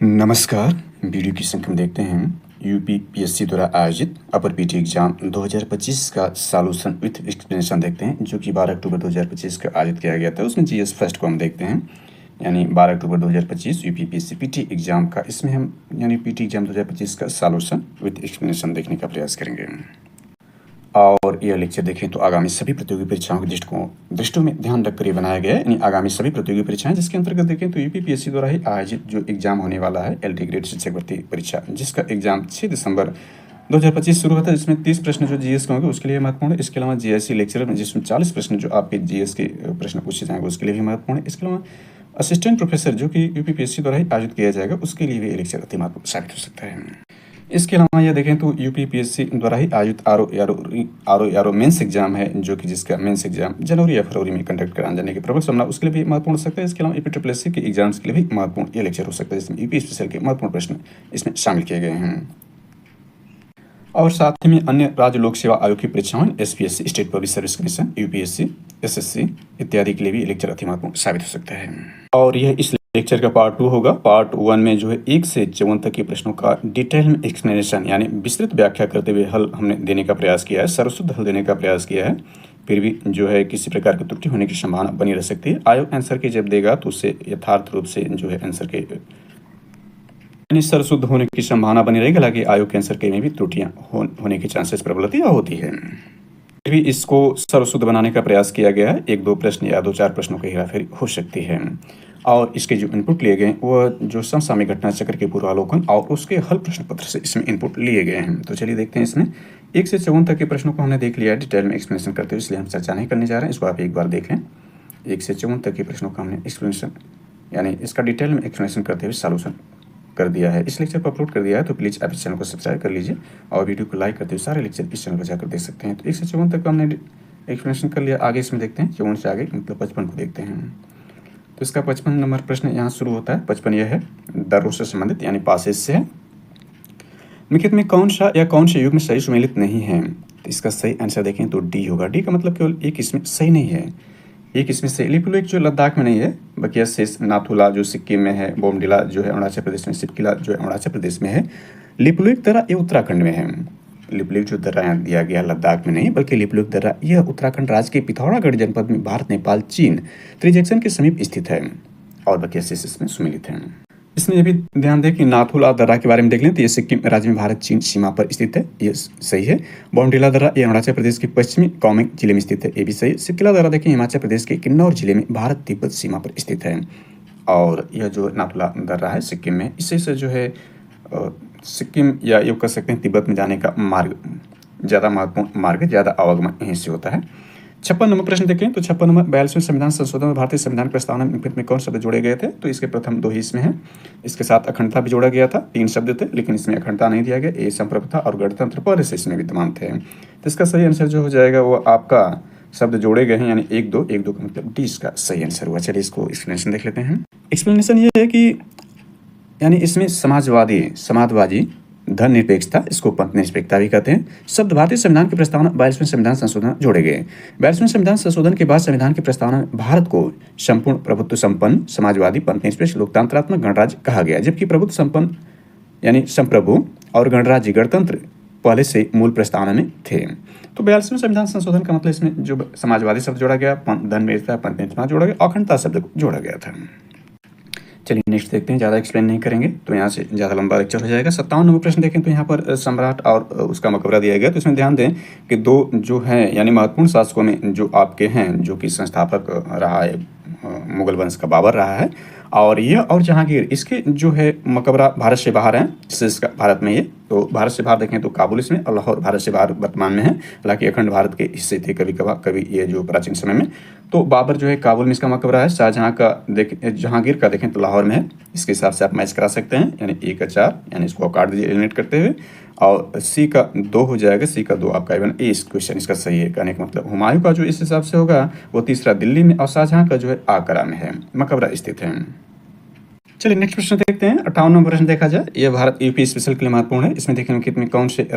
नमस्कार। वीडियो की संख्या में देखते हैं यूपीपीएससी द्वारा आयोजित अपर पीटी एग्जाम 2025 का सॉल्यूशन विथ एक्सप्लेनेशन देखते हैं, जो कि 12 अक्टूबर 2025 का आयोजित किया गया था। उसमें जीएस फर्स्ट को हम देखते हैं, यानी 12 अक्टूबर 2025 यूपीपीएससी पीटी एग्जाम का। इसमें हम यानी पीटी एग्जाम 2025 का सॉल्यूशन विथ एक्सप्लेनेशन देखने का प्रयास करेंगे। और यह लेक्चर देखें तो आगामी सभी प्रतियोगी परीक्षाओं के दृष्टियों में ध्यान रखकर ये बनाया गया है, यानी आगामी सभी प्रतियोगी परीक्षाएं जिसके अंतर्गत देखें तो यूपीपीएससी द्वारा ही आयोजित जो एग्जाम होने वाला है एलटी ग्रेड शिक्षक भर्ती परीक्षा, जिसका एग्जाम 6 दिसंबर 2025 शुरू होता है, जिसमें 30 प्रश्न जो जीएस के होंगे उसके लिए महत्वपूर्ण है। इसके अलावा जीएससी लेक्चरर में जिसमें 40 प्रश्न जो आपके जीएस के प्रश्न पूछे जाएंगे उसके लिए भी महत्वपूर्ण है। इसके अलावा असिस्टेंट प्रोफेसर जो कि यूपीपीएससी द्वारा ही आयोजित किया जाएगा उसके लिए भी ये लेक्चर अति महत्वपूर्ण साबित हो सकता है। इसके अलावा यह देखें तो यूपीपीएससी द्वारा ही आयोजित आर ओ मेंस एग्जाम है, जो कि जिसका मेंस एग्जाम जनवरी या फरवरी में कंडक्ट कराने जाने की प्रबल संभावना, उसके लिए भी महत्वपूर्ण हो सकता है। इसके अलावा यूपीएससी के एग्जाम्स के लिए भी महत्वपूर्ण ये लेक्चर हो सकता है, जिसमें यूपी स्पेशल के महत्वपूर्ण प्रश्न इसमें शामिल किए गए हैं। और साथ ही में अन्य राज्य लोक सेवा आयोग की परीक्षाओं SPSC, state public service commission, UPSC, SSC इत्यादि के लिए भी लेक्चर अति महत्वपूर्ण साबित हो सकता है। और यह इस लेक्चर का पार्ट 2 होगा। पार्ट 1 में जो है 1 से 54 तक के प्रश्नों का डिटेल में एक्सप्लेनेशन यानी विस्तृत व्याख्या करते हुए हल हमने देने का प्रयास किया है, सर्वशुद्ध हल देने का प्रयास किया है। फिर भी जो है किसी प्रकार की त्रुटि होने की संभावना बनी रह सकती है। आयोग आंसर के जब देगा तो उससे यथार्थ रूप से जो है आंसर के यानी सर्वशुद्ध होने की संभावना बनी रहेगी। हालांकि आयोग के आंसर के में भी त्रुटियां होने की चांसेस प्रबलता होती है। फिर भी इसको सर्वशुद्ध बनाने का प्रयास किया गया है। 1-2 प्रश्न या 2-4 प्रश्नों की हेराफेरी हो सकती है। और इसके जो इनपुट लिए गए वह जो समसामयिक घटना चक्र के पूर्वालोकन और उसके हल प्रश्न पत्र से इसमें इनपुट लिए गए हैं। तो चलिए देखते हैं। इसमें 1 से 54 तक के प्रश्नों को हमने देख लिया है डिटेल में एक्सप्लेनेशन करते हुए, इसलिए हम चर्चा नहीं करने जा रहे हैं। इसको आप एक बार देख लें। 1 से 54 तक के प्रश्नों का हमने एक्सप्लेनेशन यानी इसका डिटेल में एक्सप्लेनेशन करते हुए सॉल्यूशन कर दिया है, इस लेक्चर को अपलोड कर दिया है। तो प्लीज़ आप इस चैनल को सब्सक्राइब कर लीजिए और वीडियो को लाइक करते हुए सारे लेक्चर इस चैनल पर जाकर देख सकते हैं। तो 1 से 54 तक हमने एक्सप्लेनेशन कर लिया। आगे इसमें देखते हैं 54 से आगे मतलब 55 को देखते हैं। तो इसका 55 नंबर प्रश्न यहाँ शुरू होता है। 55 यह है दरों से संबंधित यानी पासेज से है। निम्नलिखित में कौन सा या कौन से युग में सही सुमेलित नहीं है? तो इसका सही आंसर देखें तो डी होगा। डी का मतलब केवल एक इसमें सही नहीं है, एक इसमें से लिपुलेख जो लद्दाख में नहीं है, बकिया शेष नाथुला जो सिक्किम में है, बोमडिला जो है अरुणाचल प्रदेश में, सिपकिला जो है अरुणाचल प्रदेश में है, लिपुलेख दर्रा ये उत्तराखंड में है। लिपुलेख जो दर्रा यहाँ दिया गया लद्दाख में नहीं बल्कि लिपुलेख दर्रा यह उत्तराखंड राज्य के पिथौरागढ़ जनपद में भारत नेपाल चीन त्रिजंक्शन के समीप स्थित है और बकिया शेष इसमें सुमिलित है। इसमें यह भी ध्यान दें कि नाथुला दर्रा के बारे में देख लें तो ये सिक्किम राज्य में भारत चीन सीमा पर स्थित है, ये सही है। बोमडिला दर्रा ये अरुणाचल प्रदेश के पश्चिमी कामेंग जिले में स्थित है, ये भी सही है। सिपकिला दर्रा देखें हिमाचल प्रदेश के किन्नौर जिले में भारत तिब्बत सीमा पर स्थित है। और यह जो नाथुला दर्रा है सिक्किम में, इससे से जो है सिक्किम या ये कह सकते हैं तिब्बत में जाने का मार्ग ज़्यादा महत्वपूर्ण मार्ग, ज़्यादा आवागमन यहीं से होता है। 56 नंबर प्रश्न देखें तो 56 नंबर 42वें संविधान संशोधन में भारतीय संविधान प्रस्तावना में कौन शब्द जोड़े गए थे? तो इसके प्रथम 2 ही इसमें है। इसके साथ अखंडता भी जोड़ा गया था, 3 शब्द थे, लेकिन इसमें अखंडता नहीं दिया गया। ये संप्रभुता और गणतंत्र पहले से इसमें विद्यमान थे। तो इसका सही आंसर जो हो जाएगा वो आपका शब्द जोड़े गए हैं यानी 1-2 का मतलब डी इसका सही आंसर हुआ। चलिए इसको एक्सप्लेनेशन देख लेते हैं। एक्सप्लेनेशन ये है कि यानी इसमें समाजवादी धर्मनिरपेक्षता, इसको पंथनिरपेक्षता भी कहते हैं, शब्द भारतीय संविधान की प्रस्तावना 42वें संविधान संशोधन जोड़े गए। 42वें संविधान संशोधन के बाद संविधान की प्रस्तावना में भारत को संपूर्ण प्रभुत्व संपन्न समाजवादी पंथनिरपेक्ष लोकतंत्रात्मक गणराज्य कहा गया, जबकि प्रभुत्व संपन्न यानी संप्रभु और गणराज्य गणतंत्र पहले से मूल प्रस्तावना में थे। तो 42वें संविधान संशोधन का मतलब इसमें जो समाजवादी शब्द जोड़ा गया, धर्मनिरपेक्षता पंथनिरपेक्षता जोड़ा गया, अखंडता शब्द जोड़ा गया था। चलिए नेक्स्ट देखते हैं, ज़्यादा एक्सप्लेन नहीं करेंगे तो यहाँ से ज़्यादा लंबा लेक्चर हो जाएगा। 57 नंबर प्रश्न देखें तो यहाँ पर सम्राट और उसका मकबरा दिया गया। तो इसमें ध्यान दें कि 2 जो हैं यानी महत्वपूर्ण शासकों में जो आपके हैं, जो कि संस्थापक रहा है मुगल वंश का बाबर रहा है, और ये और जहांगीर, इसके जो है मकबरा भारत से बाहर हैं, इसका भारत में ये तो भारत से बाहर देखें तो काबुल इसमें और लाहौर भारत से बाहर वर्तमान में है। हालांकि अखंड भारत के हिस्से थे कभी ये जो प्राचीन समय में। तो बाबर जो है काबुल में इसका मकबरा है। शाहजहाँ का जहांगीर का देखें तो लाहौर में है। इसके हिसाब से आप मैच करा सकते हैं, यानी 1 का 4 यानी इसको काट दीजिए एलिमिनेट करते हुए, और सी का 2 हो जाएगा। सी का 2 आपका इवन ए क्वेश्चन इसका सही है। कहने का मतलब हुमायूं का जो इस हिसाब से होगा वो तीसरा दिल्ली में और शाहजहाँ का जो है आगरा में है, मकबरा स्थित है। चलिए नेक्स्ट प्रश्न देखते हैं। 58 नंबर प्रश्न देखा जाए, यह भारत यूपी स्पेशल के लिए महत्वपूर्ण है। इसमें देखें कि कौन से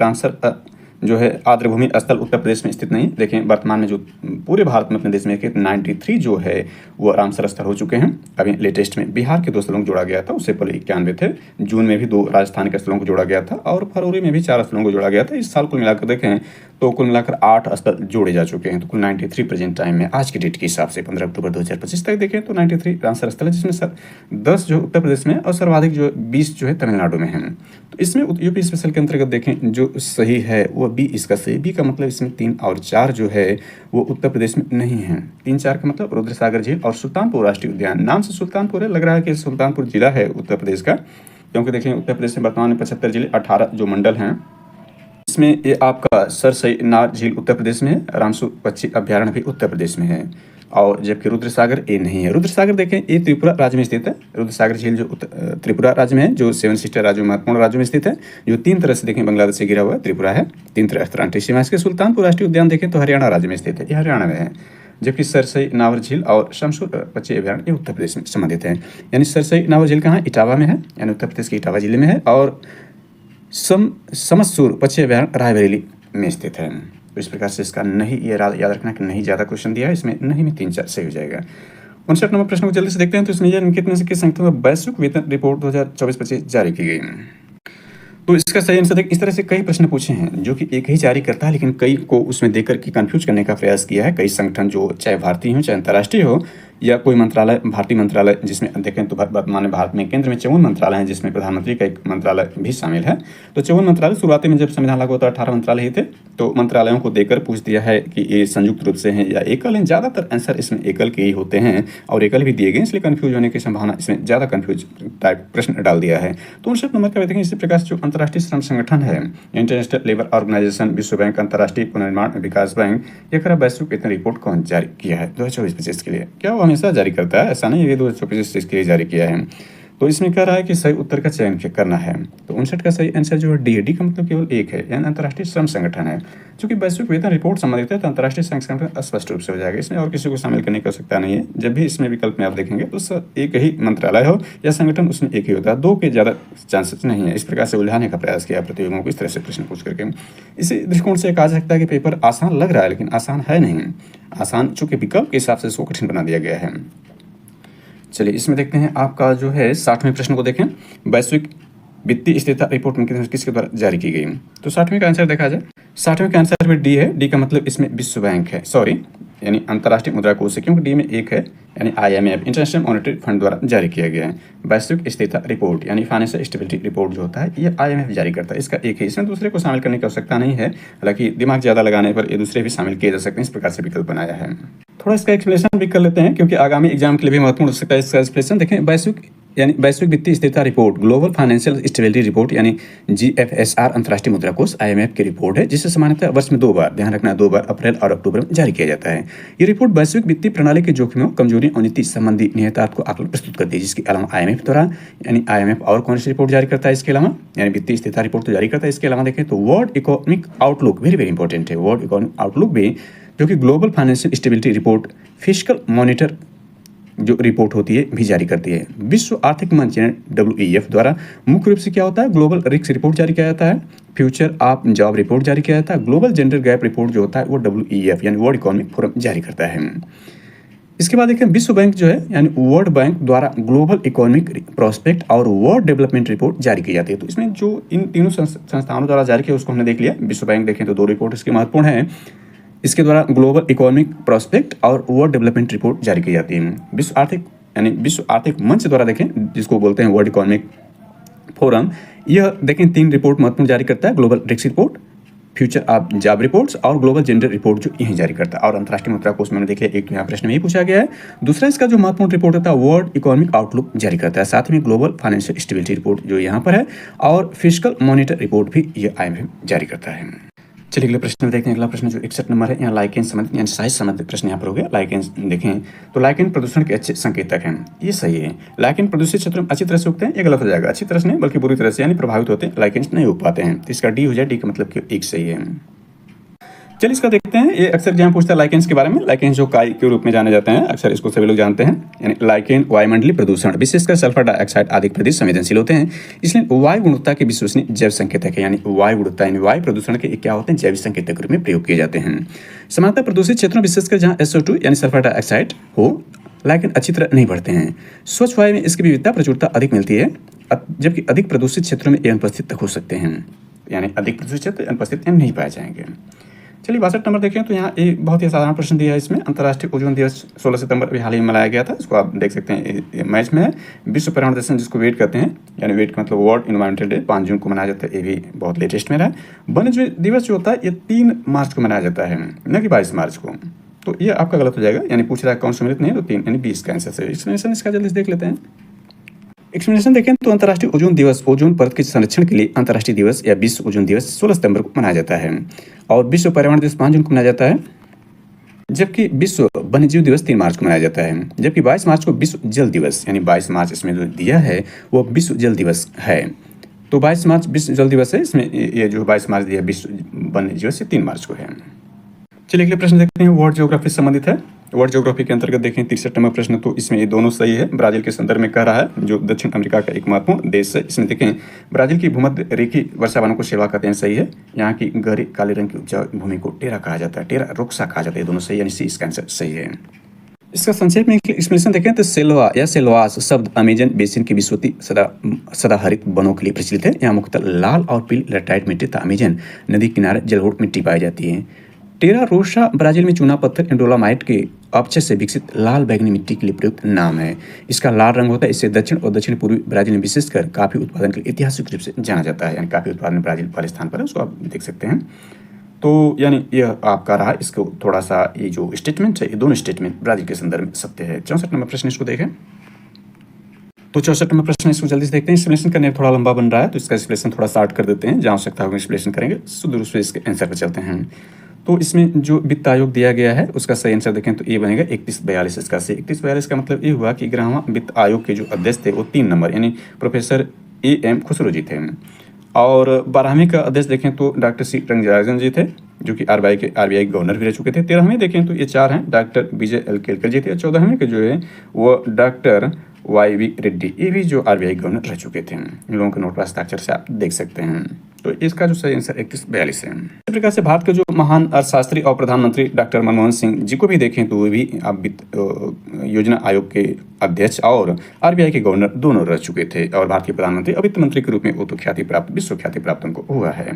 जो है आर्द्रभूमि स्थल उत्तर प्रदेश में स्थित नहीं। देखें वर्तमान में जो पूरे भारत में अपने देश में 93 जो है वो रामसर स्थल हो चुके हैं। अभी लेटेस्ट में बिहार के 2 स्थलों को जोड़ा गया था, उससे पहले 91 थे। जून में भी 2 राजस्थान के स्थलों को जोड़ा गया था और फरवरी में भी 4 स्थलों को जोड़ा गया था। इस साल कुल मिलाकर देखें तो कुल मिलाकर 8 स्थल जोड़े जा चुके हैं। तो कुल 93 प्रेजेंट टाइम में आज की डेट के हिसाब से 15 अक्टूबर 2025 तक देखें तो 93 रामसर स्थल है, जिसमें 10 जो उत्तर प्रदेश में और सर्वाधिक जो 20 जो है तमिलनाडु में है। तो इसमें यूपी स्पेशल के अंतर्गत देखें जो सही है वो बी इसका सही। बी का मतलब इसमें 3 और 4 जो है वो उत्तर प्रदेश में नहीं है। 3-4 का मतलब रुद्रसागर झील और सुल्तानपुर राष्ट्रीय उद्यान। नाम से सुल्तानपुर है, लग रहा है कि सुल्तानपुर जिला है उत्तर प्रदेश का, क्योंकि देखें उत्तर प्रदेश में वर्तमान में 75 जिले 18 जो मंडल हैं। इसमें ये आपका सरसईनार झील उत्तर प्रदेश में है, रामसू पक्षी अभ्यारण्य भी उत्तर प्रदेश में है, और जबकि रुद्रसागर ये नहीं है। रुद्रसागर देखें ये त्रिपुरा राज्य में स्थित है। रुद्रसागर झील जो त्रिपुरा राज्य में है, जो 7 सिस्टर राज्यों महत्वपूर्ण राज्यों में स्थित है, जो 3 तरह से देखें बांग्लादेश से घिरा हुआ है, त्रिपुरा है, 3 तरह अंतर्राष्ट्रीय सीमा। इसके सुल्तानपुर राष्ट्रीय उद्यान देखें तो हरियाणा राज्य में स्थित है, ये हरियाणा में है। जबकि सरसई नावर झील और शमशूर पक्षी अभ्यारण्य ये उत्तर प्रदेश में संबंधित है। यानी सरसई नावर झील कहाँ, इटावा में है, यानी उत्तर प्रदेश के इटावा जिले में है, और समसूर पक्षी अभ्यारण्य रायबरेली में स्थित है। तो इस प्रकार से इसका नहीं, ये याद रखना कि नहीं ज़्यादा क्वेश्चन दिया है, इसमें नहीं में 3-4 सही हो जाएगा। 59 नंबर प्रश्न को जल्दी से देखते हैं। तो इसमें यह निम्नलिखित में से किस संगठन में वैश्विक वेतन रिपोर्ट 2024-25 जारी की गई। तो इसका सही आंसर देख, इस तरह से कई प्रश्न पूछे हैं जो कि एक ही जारी करता है, लेकिन कई को उसमें देकर के कंफ्यूज करने का प्रयास किया है। कई संगठन जो चाहे भारतीय हो चाहे अंतर्राष्ट्रीय हो, या कोई मंत्रालय, भारतीय मंत्रालय, जिसमें देखें तो वर्तमान में भारत में केंद्र में 54 मंत्रालय हैं, जिसमें प्रधानमंत्री का एक मंत्रालय भी शामिल है। तो 54 मंत्रालय शुरुआती में जब संविधान लागू होता 18 मंत्रालय ही थे। तो मंत्रालयों को देकर पूछ दिया है कि ये संयुक्त रूप से हैं या एकल हैं। ज़्यादातर आंसर इसमें एकल के ही होते हैं और एकल भी दिए गए, इसलिए कन्फ्यूज होने की संभावना, इसमें ज़्यादा कन्फ्यूज टाइप प्रश्न डाल दिया है। तो 59 नंबर का देखें, इसी प्रकार से जो अंतर्राष्ट्रीय श्रम संगठन है, इंटरनेशनल लेबर ऑर्गेनाइजेशन, विश्व बैंक, अंतर्राष्ट्रीय पुनर्निर्माण विकास बैंक, ये खरा वैश्विक वेतन रिपोर्ट कौन जारी किया है 2024-25 के लिए? क्या वो हमेशा जारी करता है? ऐसा नहीं, ये 2024-25 के लिए जारी किया है। तो इसमें कह रहा है कि सही उत्तर का चयन करना है। तो 59 का सही आंसर जो है डी है। डी का मतलब केवल एक है, यानी अंतर्राष्ट्रीय श्रम संगठन है। चूंकि वैश्विक वेतन रिपोर्ट संबंधित है तो अंतर्राष्ट्रीय श्रम संगठन स्पष्ट रूप से हो जाएगा, इसमें और किसी को शामिल करने की आवश्यकता नहीं है। जब भी इसमें विकल्प में आप देखेंगे तो एक ही मंत्रालय हो या संगठन, उसमें एक ही होता है, 2 के ज़्यादा चांसेस नहीं है। इस प्रकार से उलझाने का प्रयास किया प्रतियोगियों को इस तरह से प्रश्न पूछ करके। इसी दृष्टिकोण से कहा जा सकता है कि पेपर आसान लग रहा है, लेकिन आसान है नहीं। आसान चूंकि विकल्प के हिसाब से इसको कठिन बना दिया गया है। चलिए इसमें देखते हैं आपका जो है 60वें प्रश्न को देखें। वैश्विक वित्तीय स्थिरता रिपोर्ट में किसके द्वारा जारी की गई? तो 60वें का आंसर देखा जाए, 60वें का आंसर भी डी है। डी का मतलब इसमें विश्व बैंक है, सॉरी यानी अंतर्राष्ट्रीय मुद्रा कोष है, क्योंकि डी में एक है, यानी IMF इंटरनेशनल मॉनेटरी फंड द्वारा जारी किया गया है। वैश्विक स्थिरता रिपोर्ट यानी फाइनेंशियल स्टेबिलिटी रिपोर्ट जो होता है ये IMF जारी करता है, इसका एक है, इसमें दूसरे को शामिल करने की आवश्यकता नहीं है। हालांकि दिमाग ज़्यादा लगाने पर ये दूसरे भी शामिल किए जा सकते हैं, इस प्रकार से विकल्प बनाया है। थोड़ा इसका एक्सप्लेनेशन भी कर लेते हैं, क्योंकि आगामी एग्जाम के लिए भी महत्वपूर्ण हो सकता है इसका एक्सप्लेनेशन। देखें, वैश्विक वित्तीय स्थिरता report, global financial stability report यानी GFSR अंतर्राष्ट्रीय मुद्रा कोष IMF की रिपोर्ट है, जिसे सामान्यतः वर्ष में 2 बार, ध्यान रखना 2 बार, अप्रैल और अक्टूबर में जारी किया जाता है। ये रिपोर्ट वैश्विक वित्तीय प्रणाली के जोखिमों, कमजोरियों और नीति संबंधी निहितार्थ को आकलन प्रस्तुत करती है। जिसके अलावा IMF द्वारा, यानी IMF और कौन सी रिपोर्ट जारी करता है इसके अलावा, यानी वित्तीय स्थिरता रिपोर्ट तो जारी करता है। इसके अलावा देखें तो world economic outlook very very important है, वर्ल्ड इकोनॉमिक आउटलुक भी, जो कि global financial stability report, fiscal monitor जो रिपोर्ट होती है भी जारी करती है। विश्व आर्थिक मंच यानी WEF द्वारा मुख्य रूप से क्या होता है, ग्लोबल रिस्क रिपोर्ट जारी किया जाता है, फ्यूचर ऑफ जॉब रिपोर्ट जारी किया जाता है, ग्लोबल जेंडर गैप रिपोर्ट जो होता है वो WEF यानी वर्ल्ड इकोनॉमिक फोरम जारी करता है। इसके बाद देखें विश्व बैंक जो है यानी वर्ल्ड बैंक द्वारा ग्लोबल इकोनॉमिक प्रोस्पेक्ट और वर्ल्ड डेवलपमेंट रिपोर्ट जारी की जाती है। तो इसमें जो इन तीनों संस्थानों द्वारा जारी किया उसको हमने देख लिया। विश्व बैंक देखें तो 2 रिपोर्ट इसके महत्वपूर्ण है, इसके द्वारा ग्लोबल इकोनॉमिक प्रोस्पेक्ट और वर्ल्ड डेवलपमेंट रिपोर्ट जारी की जाती है। विश्व आर्थिक मंच द्वारा देखें, जिसको बोलते हैं वर्ल्ड इकोनॉमिक फोरम, यह देखें 3 रिपोर्ट महत्वपूर्ण जारी करता है, global risk report, future of job reports और ग्लोबल जेंडर रिपोर्ट जो यही जारी करता है। और अंतर्राष्ट्रीय मुद्रा कोष मैंने देखिए एक तो यहाँ प्रश्न में ही पूछा गया है। दूसरा इसका जो महत्वपूर्ण रिपोर्ट होता है वर्ल्ड इकोनॉमिक आउटलुक जारी करता है, साथ में ग्लोबल फाइनेंशियल स्टेबिलिटी रिपोर्ट जो यहाँ पर है, और फिस्कल मॉनिटर रिपोर्ट भी ये IMF जारी करता है। चलिए अगले प्रश्न में देखते हैं। अगला प्रश्न जो 61 नंबर है, यहाँ लाइकेन संबंधित यानी साइज संबंधित प्रश्न यहाँ पर हो गया। लाइकेन देखें तो लाइकेन प्रदूषण के अच्छे संकेतक हैं, ये सही है। लाइकेन प्रदूषित क्षेत्र में अच्छी तरह से उगते हैं, ये गलत हो जाएगा। अच्छी तरह से नहीं बल्कि बुरी तरह से यानी प्रभावित होते हैं, लाइकेन नहीं उग पाते हैं। तो इसका डी हो जाए, डी का मतलब कि एक सही है। चलिए इसका देखते हैं। ये अक्सर एग्जाम पूछता है लाइकेन्स के बारे में। लाइकेन्स जो काई के रूप में जाने जाते हैं, अक्सर इसको सभी लोग जानते हैं। यानी लाइकेन वायुमंडलीय प्रदूषण, विशेषकर सल्फर डाइऑक्साइड आदि के प्रति संवेदनशील होते हैं, इसलिए वायु गुणवत्ता के विश्वसनीय जैव संकेतक है। यानी वायु गुणवत्ता यानी वायु प्रदूषण के क्या होते हैं, जैविक संकेतक के रूप में प्रयोग किए जाते हैं। सामान्यतः प्रदूषित क्षेत्रों विशेषकर जहाँ SO2 यानी सल्फर डाइऑक्साइड हो, लाइकेन अच्छी तरह नहीं बढ़ते हैं। स्वच्छ वायु में इसकी विविधता प्रचुरता अधिक मिलती है, जबकि अधिक प्रदूषित क्षेत्रों में ये अनुपस्थित तक हो सकते हैं। यानी अधिक प्रदूषित क्षेत्र अनुपस्थित नहीं पाए जाएंगे। चलिए 62 नंबर देखें तो यहाँ एक बहुत ही साधारण प्रश्न दिया है इसमें। अंतर्राष्ट्रीय ओजोन दिवस 16 सितंबर अभी हाल ही में मनाया गया था। इसको आप देख सकते हैं मैच में है। विश्व पर्यावरण दिवस जिसको वेट कहते हैं, यानी वेट का मतलब वर्ल्ड एनवायरमेंटल डे 5 जून को मनाया जाता है। ये भी बहुत लेटेस्ट में रहा है। वन्य दिवस जो होता है ये 3 मार्च को मनाया जाता है, न कि 22 मार्च को। तो ये आपका गलत हो जाएगा। यानी पूछ रहा है कौन सम्मिलित नहीं है, तो 3 यानी 20 का आंसर से। एक्सप्लेनेशन इसका जल्दी से देख लेते हैं। एक्सप्लेनेशन देखें तो अंतर्राष्ट्रीय ओजोन दिवस ओजोन परत के संरक्षण के लिए अंतर्राष्ट्रीय दिवस या विश्व ओजोन दिवस 16 सितंबर को मनाया जाता है, और विश्व पर्यावरण दिवस 5 जून को मनाया जाता है, जबकि विश्व वन्यजीव दिवस 3 मार्च को मनाया जाता है। जबकि 22 मार्च को विश्व जल दिवस, यानी 22 मार्च इसमें जो दिया है वो विश्व जल दिवस है। तो 22 मार्च विश्व जल दिवस है, इसमें ये जो 22 मार्च दिया विश्व वन्य दिवस 3 मार्च को है। चलिए अगले प्रश्न देखते हैं। वर्ल्ड ज्योग्राफी से संबंधित है। वर्ल्ड ज्योग्राफी के अंतर्गत देखें 63 नंबर प्रश्न, तो इसमें ये दोनों सही है। ब्राजील के संदर्भ में कह रहा है, जो दक्षिण अमेरिका का एक महत्वपूर्ण देश है। इसमें देखें ब्राजील की भूमध्य रेखीय वर्षावनों को सेवा कहते हैं, सही है। यहाँ की गहरी काले रंग की उपजाऊ भूमि को टेरा कहा जाता है, टेरा रोक्सा कहा जाता है, दोनों सही, यानी सी इसका आंसर सही है। इसका संक्षेप में एक्सप्लेनेशन देखें तो सेल्वा या सेल्वास शब्द अमेजन बेसिन की विश्वती सदाहरित वनों के लिए प्रचलित है। यहाँ मुख्यतः लाल और पीली लैटेराइट मिट्टी तथा अमेजन नदी किनारे जलभूत मिट्टी पाई जाती है। टेरा रोसा ब्राजील में चूना पत्थर एंडोलामाइट के अपक्षय से विकसित लाल बैंगनी मिट्टी के लिए प्रयुक्त नाम है। इसका लाल रंग होता है। इससे दक्षिण और दक्षिण पूर्वी ब्राजील में विशेषकर काफी उत्पादन के लिए ऐतिहासिक रूप से जाना जाता है। यानी काफी उत्पादन ब्राजील पहले स्थान पर है, उसको आप देख सकते हैं। तो यानी यह आपका रहा। इसको थोड़ा सा ये जो स्टेटमेंट है, ये दोनों स्टेटमेंट ब्राजील के संदर्भ में सत्य है। 64 नंबर प्रश्न इसको देखें। तो 64 नंबर प्रश्न इसको जल्दी से देखते हैं। एक्सप्लेनेशन करने थोड़ा लंबा बन रहा है, तो इसका एक्सप्लेनेशन थोड़ा स्टार्ट कर देते हैं। जहाँ आवश्यकता होगी एक्सप्लेनेशन करेंगे, शुद्ध रूप से इसके आंसर पर चलते हैं। तो इसमें जो वित्त आयोग दिया गया है उसका सही आंसर देखें तो ये बनेगा 3142। इसका सही 3142 का मतलब ये हुआ कि 11वां वित्त आयोग के जो अध्यक्ष थे वो 3 नंबर यानी प्रोफेसर AM खुसरो जी थे। और 12वें का अध्यक्ष देखें तो डॉक्टर C रंगराजन जी थे, जो कि RBI के गवर्नर भी रह चुके थे। 13वें देखें तो ये 4 हैं, डॉक्टर विजय L केलकर जी थे। और 14वें के जो है वो डॉक्टर YV रेड्डी, ये भी जो RBI गवर्नर रह चुके थे। इन लोगों के नोट पर हस्ताक्षर से आप देख सकते हैं। तो इसका जो सही आंसर 3142 है। इस प्रकार से भारत के जो महान अर्थशास्त्री और प्रधानमंत्री डॉक्टर मनमोहन सिंह जी को भी देखें तो वे भी आप वित्त योजना आयोग के अध्यक्ष और RBI के गवर्नर दोनों रह चुके थे। और भारत के प्रधानमंत्री और वित्त मंत्री के रूप में वो तो ख्याति प्राप्त, विश्व ख्याति प्राप्त उनको हुआ है।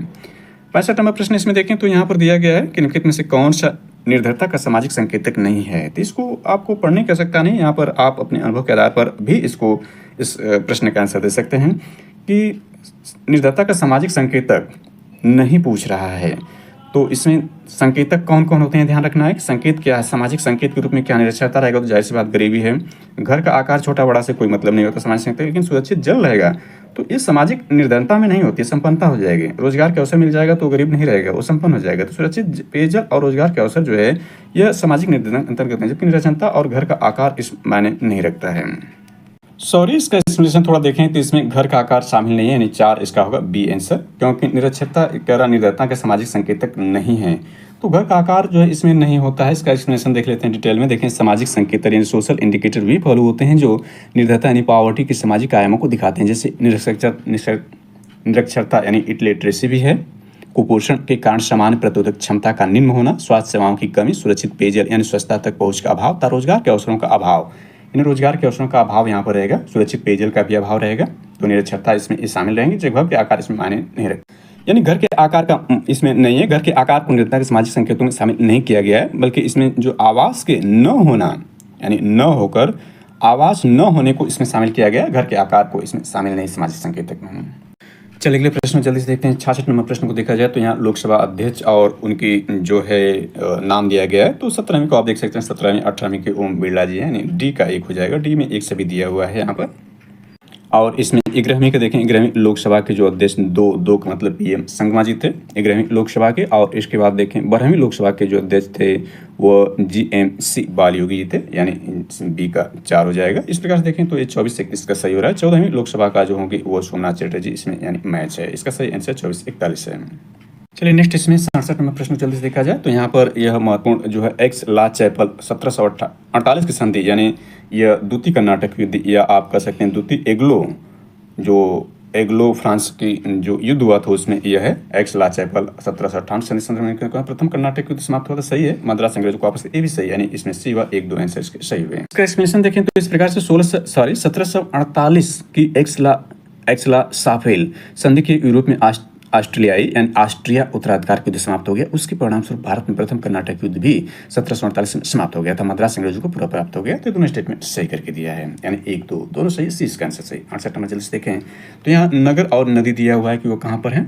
65 नंबर प्रश्न इसमें देखें तो यहाँ पर दिया गया है कि निम्नलिखित में से कौन सा निर्धरता का सामाजिक संकेतक नहीं है। तो इसको आपको पढ़ने की आवश्यकता नहीं, यहाँ पर आप अपने अनुभव के आधार पर भी इसको इस प्रश्न का आंसर दे सकते हैं कि निर्धरता का सामाजिक संकेतक नहीं पूछ रहा है। तो इसमें संकेतक कौन कौन होते हैं ध्यान रखना है कि संकेत क्या है। सामाजिक संकेत के रूप में क्या निरक्षरता रहेगा, तो जाहिर सी बात गरीबी है। घर का आकार छोटा बड़ा से कोई मतलब नहीं होता सामाजिक संकेतक, लेकिन सुरक्षित जल रहेगा तो ये सामाजिक निर्धनता में नहीं होती, संपन्नता हो जाएगी। रोजगार के अवसर मिल जाएगा तो गरीब नहीं रहेगा, वो संपन्न हो जाएगा। तो सुरक्षित पेयजल और रोजगार के अवसर जो है यह सामाजिक निर्धनता अंतर्गत है, जबकि निरक्षरता और घर का आकार इस मायने नहीं रखता है। सॉरी, इसका एक्सप्लेनेशन थोड़ा देखें तो इसमें घर का आकार शामिल नहीं है, यानी 4 इसका होगा B आंसर, क्योंकि निरक्षरता कह रहा निर्धरता के सामाजिक संकेतक नहीं है। तो घर का आकार जो है इसमें नहीं होता है। इसका एक्सप्लेनेशन देख लेते हैं डिटेल में। देखें सामाजिक संकेतक यानी सोशल इंडिकेटर भी फॉलो होते हैं जो निर्धरता यानी पॉवर्टी के सामाजिक आयामों को दिखाते हैं, जैसे निरक्षरता यानी इलिटरेसी भी है, कुपोषण के कारण सामान्य प्रतिरोधक क्षमता का निम्न होना, स्वास्थ्य सेवाओं की कमी, सुरक्षित पेयजल यानी स्वच्छता तक पहुंच का अभाव, रोजगार के अवसरों का अभाव, यानी रोजगार के अवसरों का अभाव यहाँ पर रहेगा, सुरक्षित पेयजल का भी अभाव रहेगा। तो निरक्षरता इसमें शामिल रहेंगे। जगह के आकार इसमें मायने नहीं रखते, यानी घर के आकार का इसमें नहीं है। घर के आकार को निर्धरता के सामाजिक संकेतों में शामिल नहीं किया गया है, बल्कि इसमें जो आवास के न होना यानी न होकर आवास न होने को इसमें शामिल किया गया है। घर के आकार को इसमें शामिल नहीं सामाजिक संकेतक में। चलिए अगले प्रश्न जल्दी से देखते हैं। 66 नंबर प्रश्न को देखा जाए तो यहाँ लोकसभा अध्यक्ष और उनकी जो है नाम दिया गया है। तो 17वीं को आप देख सकते हैं, 17वीं 18वीं के ओम बिरला जी हैं, यानी D का 1 हो जाएगा। D में 1 सभी दिया हुआ है यहाँ पर। और इसमें 11वीं के देखें, 11वीं लोकसभा के जो अध्यक्ष दो का मतलब PM संगमा जी थे 11वीं लोकसभा के। और इसके बाद देखें 12वीं लोकसभा के जो अध्यक्ष थे वो GMC बालयोगी जी थे, यानी B का 4 हो जाएगा। इस प्रकार से देखें तो ये 24-31 का सही हो रहा है। 14वीं लोकसभा का जो होगी वो सोमनाथ चटर्जी, इसमें यानी मैच है। इसका सही आंसर 24-41 है। चलिए नेक्स्ट इसमें 67 नंबर प्रश्न जल्दी से देखा जाए तो यहाँ पर यह महत्वपूर्ण जो है एक्स ला चैपल 1748 की संधि यानी यह द्वितीय कर्नाटक युद्ध या आप कह सकते हैं द्वितीय जो एग्लो फ्रांस की जो युद्ध हुआ था उसमें यह है एक्स ला चैपल 1758 संधि में प्रथम कर्नाटक युद्ध समाप्त हुआ था। सही है, मद्रास अंग्रेजों को वापस ये भी सही, यानी इसमें सी व 1 2 आंसर इसके सही हुए। इसका एक्सप्लेनेशन देखें तो इस प्रकार से 1748 की एक्स ला साफेल संधि के यूरोप में ऑस्ट्रेलियाई यानी ऑस्ट्रिया उत्तराधिकार के युद्ध समाप्त हो गया। उसके परिणामस्वरूप भारत में प्रथम कर्नाटक युद्ध भी 1748 में समाप्त हो गया था। मद्रास अंग्रेजों को पूरा प्राप्त हो गया। तो दोनों स्टेटमेंट सही करके दिया है, यानी 1 2 दोनों सही, सी इसका आंसर सही। 68 नंबर जल्दी से देखें तो यहाँ नगर और नदी दिया हुआ है कि वो कहाँ पर है,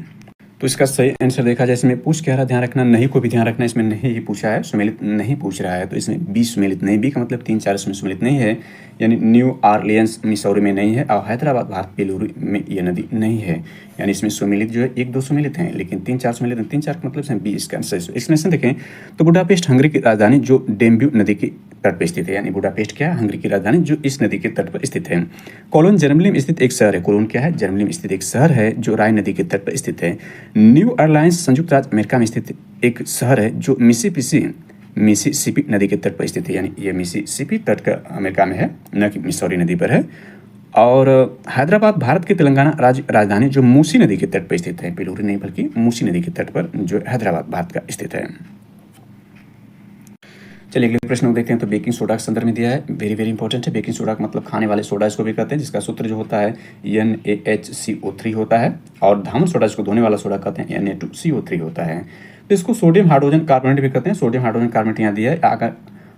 तो इसका सही आंसर देखा जाए इसमें पूछ क्या रहा, ध्यान रखना नहीं को भी ध्यान रखना, इसमें नहीं ही पूछा है, सुमेलित नहीं पूछ रहा है, तो इसमें बी सुमेलित नहीं, बी का मतलब 3 4 इसमें सुमेलित नहीं है, यानी न्यू ऑरलियंस मिसौरी में नहीं है और हैदराबाद भारत बेलूरू में ये नदी नहीं है, यानी इसमें सुमेलित जो है 1 2 सुमेलित हैं लेकिन 3 4 सुमेलित हैं। 3 4 का मतलब इसमें बी इसका आंसर। एक्सप्लेनेशन देखें तो बुडापेस्ट हंगरी की राजधानी जो डेम्ब्यू नदी की तट पर स्थित है, यानी बुडापेस्ट क्या है, हंगरी की राजधानी जो इस नदी के तट पर स्थित है। कोलोन जर्मनी में स्थित एक शहर है, कोलोन क्या है, जर्मनी में स्थित एक शहर है जो राय नदी के तट पर स्थित है। न्यू ऑरलियंस संयुक्त राज्य अमेरिका में स्थित एक शहर है जो मिसिसिपी नदी के तट पर स्थित है, यानी ये मिसिसिपी तट का अमेरिका में है, न कि मिसौरी नदी पर है। और हैदराबाद भारत के तेलंगाना राज्य राजधानी जो मूसी नदी के तट पर स्थित है, बेलूरू नहीं बल्कि मूसी नदी के तट पर जो हैदराबाद भारत का स्थित है। चलिए अगले प्रश्न को देखते हैं तो बेकिंग सोडा के संदर्भ में दिया है, वेरी वेरी इंपॉर्टेंट है। बेकिंग सोडा का मतलब खाने वाले सोडा इसको भी कहते हैं, जिसका सूत्र जो होता है NaHCO3 होता है, और धामन सोडा इसको धोने वाला सोडा कहते हैं Na2CO3 होता है। तो इसको सोडियम हाइड्रोजन कार्बोनेट भी कहते हैं, सोडियम हाइड्रोजन कार्बोनेट यहाँ दिया है।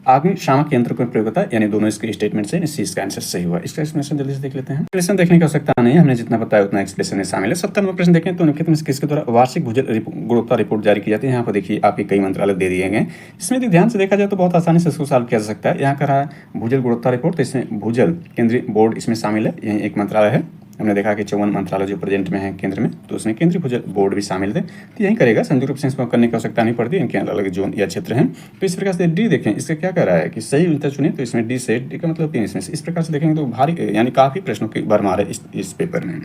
अग्निशामक यंत्र को प्रयोग होता है, यानी दोनों इसके स्टेटमेंट से सी इसका आंसर सही हुआ। इसका एक्सप्लेनेशन जल्दी से देख लेते हैं। एक्सप्लेनेशन देखने की आवश्यकता नहीं है, हमने जितना बताया उतना एक्सप्लेनेशन में शामिल है। 70 नंबर प्रश्न देखें तो निम्नलिखित में किसके द्वारा वार्षिक भूजल गुणवत्ता रिपोर्ट जारी की जाती है। यहाँ पर देखिए आपके कई मंत्रालय दे दिए गए, इसमें यदि ध्यान से देखा जाए तो बहुत आसानी से इसको सॉल्व किया जा सकता है। यहाँ का रहा भूजल गुणवत्ता रिपोर्ट, तो इसमें भूजल केंद्रीय बोर्ड इसमें शामिल है, यही एक मंत्रालय है। हमने देखा कि 54 मंत्रालय जो प्रेजेंट में है केंद्र में, तो उसमें केंद्रीय भूजल बोर्ड भी शामिल थे, तो यही करेगा, संयुक्त रूप से इसमें करने की आवश्यकता नहीं पड़ती, इनके अलग अलग जोन या क्षेत्र हैं। तो इस प्रकार से डी देखें, इसका क्या कह रहा है कि सही उत्तर चुनिए, तो इसमें डी से, डी का मतलब 3 इसमें से। इस प्रकार से देखेंगे तो भारी यानी काफ़ी प्रश्नों की भरमार है इस पेपर में।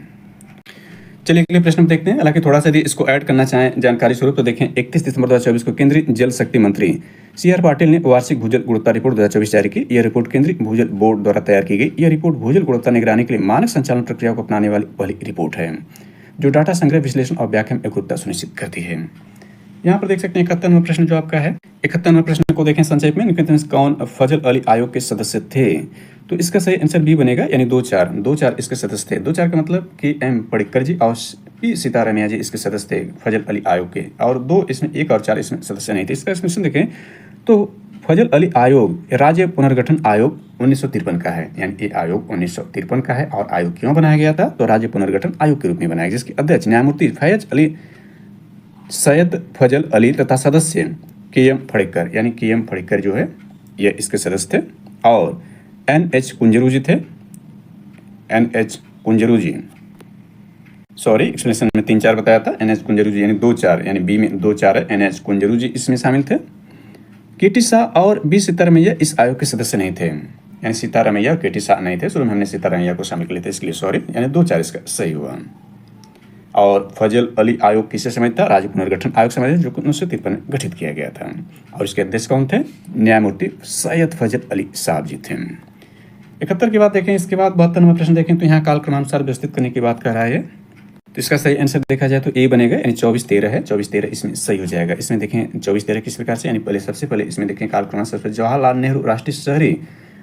चलिए अगले प्रश्न में देखते हैं। हालांकि थोड़ा सा यदि इसको ऐड करना चाहें जानकारी स्वरूप तो देखें 31 दिसंबर 2024 को केंद्रीय जल शक्ति मंत्री CR पाटिल ने वार्षिक भूजल गुणवत्ता रिपोर्ट 2024 जारी की। यह रिपोर्ट केंद्रीय भूजल बोर्ड द्वारा तैयार की गई। यह रिपोर्ट भूजल गुणवत्ता निगरानी के लिए मानक संचालन प्रक्रिया को अपनाने वाली पहली रिपोर्ट है जो डाटा संग्रह, विश्लेषण और व्याख्या में एकरूपता सुनिश्चित करती है। यहाँ पर देख सकते हैं 71 नंबर प्रश्न जो आपका है। 71 नंबर प्रश्न को देखें संक्षेप में, कौन फजल अली आयोग के सदस्य थे, तो इसका सही आंसर बी बनेगा, यानी 2-4 इसके सदस्य थे। 2-4 का मतलब कि M पडिक्कर जी और P सीतारामैया जी इसके सदस्य थे फजल अली आयोग के, और 2 इसमें 1 और 4 इसमें सदस्य नहीं थे। इसका एक्सप्लेनेशन देखें तो फजल अली आयोग राज्य पुनर्गठन आयोग 1953 का है, यानी ये आयोग 1953 का है। और आयोग क्यों बनाया गया था, तो राज्य पुनर्गठन आयोग के रूप में बनाया गया, जिसके अध्यक्ष न्यायमूर्ति सैयद फजल अली तथा सदस्य KM फडिक्कर, यानी KM फडिक्कर जो है ये इसके सदस्य थे। और NH कुंजरू जी थे, NH कुंजरू जी, सॉरी एक्सप्लेनेशन में 3-4 बताया था, NH कुंजरू जी, यानी 2-4, यानी बी में 2-4 है, NH कुंजरू जी इसमें शामिल थे। KT शाह और B सीतारामैया इस आयोग के सदस्य नहीं थे, यानी सीतारामैया और KT शाह नहीं थे। शुरू में हमने सीतारामैया को शामिल कर लिया था, इसके लिए सॉरी, यानी 2-4 इसका सही हुआ। और फजल अली आयोग किसे समय था, राज्य पुनर्गठन आयोग समय जो 1953 में गठित किया गया था। और इसके अध्यक्ष कौन थे, न्यायमूर्ति सैयद फजल अली साहब जी थे। 71 की बात देखें, इसके बाद 72 नंबर प्रश्न देखें तो यहाँ काल क्रमानुसार व्यवस्थित करने की बात कर रहा है। तो इसका सही आंसर देखा जाए तो ए बनेगा, यानी 24-13 है, 24-13 इसमें सही हो जाएगा। इसमें देखें 24-13 किस प्रकार से, यानी पहले सबसे पहले इसमें देखें काल क्रमानुसार जवाहरलाल नेहरू राष्ट्रीय शहरी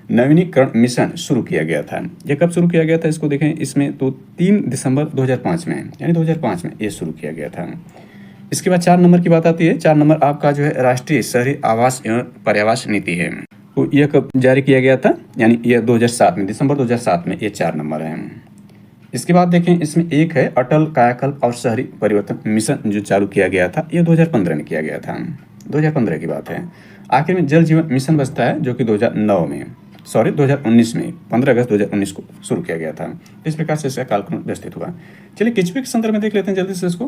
नवीनीकरण मिशन शुरू किया गया था। यह कब शुरू किया गया था, इसको देखें, इसमें तो 3 दिसंबर 2005 में, यानी 2005 में ये शुरू किया गया था। इसके बाद 4 नंबर की बात आती है। 4 नंबर आपका जो है राष्ट्रीय शहरी आवास एवं पर्यावास नीति है, तो यह कब जारी किया गया था, यानी यह 2007 में, दिसंबर 2007 में, ये 4 नंबर है। इसके बाद देखें इसमें एक है अटल कायाकल्प और शहरी परिवर्तन मिशन जो चालू किया गया था, यह 2015 में किया गया था, 2015 की बात है। आखिर में जल जीवन मिशन बचता है जो कि 2019 में 15 अगस्त 2019 को शुरू किया गया था। इस प्रकार से इसका कालक्रम व्यवस्थित हुआ। चलिए केचुए के संदर्भ में देख लेते हैं जल्दी से इसको।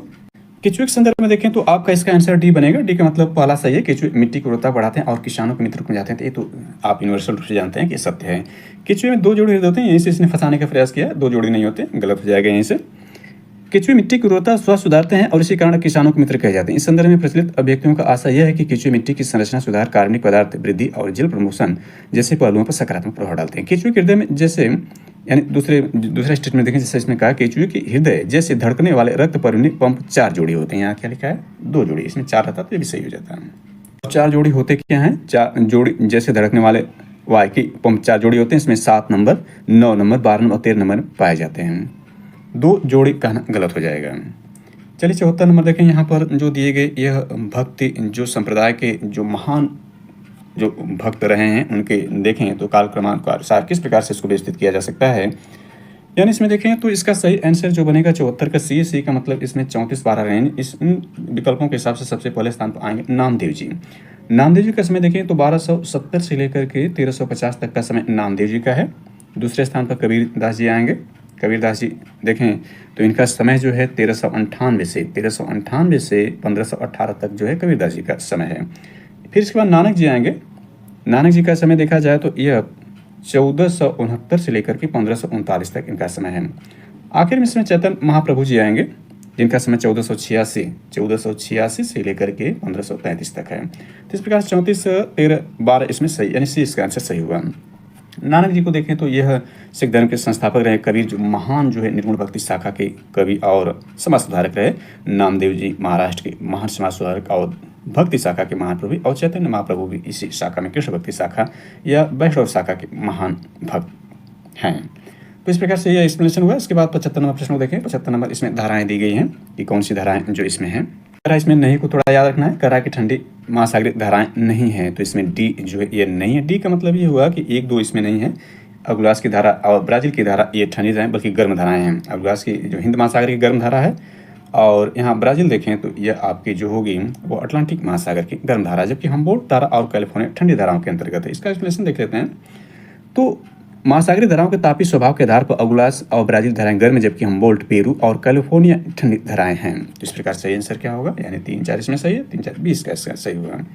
केचुए के संदर्भ में देखें तो आपका इसका आंसर डी बनेगा। डी का मतलब पहला सही है, केचुए मिट्टी की उर्वरता बढ़ाते हैं और किसानों के मित्र में जाते हैं, तो ये तो आप यूनिवर्सल रूप से जानते हैं कि सत्य है। केचुए में 2 जोड़ी हृदय होते हैं, यहीं से इसने फंसाने का प्रयास किया, 2 जोड़ी नहीं होते, गलत हो जाएगा यहीं से। केंचुए मिट्टी की उर्वरता स्वास्थ्य सुधारते हैं और इसी कारण किसानों के मित्र कहे जाते हैं। इस संदर्भ में प्रचलित अभिव्यक्तियों का आशा यह है कि केंचुए मिट्टी की संरचना सुधार, कार्बनिक पदार्थ वृद्धि और जल प्रमोशन जैसे पहलुओं पर सकारात्मक प्रभाव डालते हैं। केंचुए के हृदय में जैसे यानी दूसरा स्टेटमेंट देखें, जैसे इसमें कहा केंचुए के हृदय जैसे धड़कने वाले रक्त परिवहनी पंप 4 जोड़ी होते हैं। यहाँ क्या लिखा है? 2 जोड़ी, इसमें 4 रहता तो ये भी सही हो जाता है। 4 जोड़ी होते क्या हैं? 4 जोड़ी जैसे धड़कने वाले वाय की पंप 4 जोड़ी होते हैं। इसमें 7 नंबर, 9 नंबर, 12 नंबर और 13 नंबर पाए जाते हैं। 2 जोड़ी कहना गलत हो जाएगा। चलिए 74 नंबर देखें, यहाँ पर जो दिए गए यह भक्ति जो संप्रदाय के जो महान जो भक्त रहे हैं उनके देखें तो काल क्रमांक के अनुसार किस प्रकार से इसको व्यवस्थित किया जा सकता है। यानी इसमें देखें तो इसका सही आंसर जो बनेगा 74 का सी का मतलब इसमें 34 12 रहेंगे। इस विकल्पों के हिसाब से सबसे पहले स्थान पर आएंगे नामदेव जी। नामदेव जी का समय देखें तो 1270 से लेकर के 1350 तक का समय नामदेव जी का है। दूसरे स्थान पर कबीर दास जी आएंगे। कबीर दास जी देखें तो इनका समय जो है 1398 से 1518 तक जो है कबीर दास जी का समय है। फिर इसके बाद नानक जी आएंगे। नानक जी का समय देखा जाए तो यह 1469 से लेकर के 1539 तक इनका समय है। आखिर में इसमें चैतन्य महाप्रभु जी आएंगे जिनका समय 1486 से लेकर के 1535 तक है। तो इस प्रकार 34 13 12 इसमें सही, यानी सी इसका आंसर सही हुआ। नानक जी को देखें तो यह सिख धर्म के संस्थापक रहे। कबीर जो महान जो है निर्गुण भक्ति शाखा के कवि और समाज सुधारक रहे। नामदेव जी महाराष्ट्र के महान समाज सुधारक और भक्ति शाखा के महान प्रभु, और चैतन्य महाप्रभु भी इसी शाखा में कृष्ण भक्ति शाखा या वैष्णव शाखा के महान भक्त हैं। तो इस प्रकार से यह एक्सप्लेनेशन हुआ। इसके बाद 75 नंबर प्रश्न को देखें। 75 नंबर इसमें धाराएं दी गई हैं कि कौन सी धाराएं जो इसमें हैं। करा इसमें नहीं को थोड़ा याद रखना है। करा की ठंडी महासागरीय धाराएं नहीं है, तो इसमें डी जो है ये नहीं है। डी का मतलब ये हुआ कि 1 2 इसमें नहीं है। अगुलास की धारा और ब्राजील की धारा ये ठंडी धाराएं बल्कि गर्म धाराएं हैं। अगुलास की जो हिंद महासागर की गर्म धारा है और यहाँ ब्राज़ील देखें तो यह आपकी जो होगी वो अटलांटिक महासागर की गर्म धारा, जबकि हम्बोल्ट धारा और कैलिफोर्निया ठंडी धाराओं के अंतर्गत है। इसका एक्सप्लेनेशन देख लेते हैं। तो महासागरीय धाराओं के तापीय स्वभाव के आधार पर अगुलास और ब्राज़ील धाराएं गर्म, जबकि हम्बोल्ट, पेरू और कैलिफोर्निया ठंडी धाराएं हैं। तो इस प्रकार सही आंसर क्या होगा? यानी 3 4 इसमें सही है, 3 4 20 का इसका सही होगा।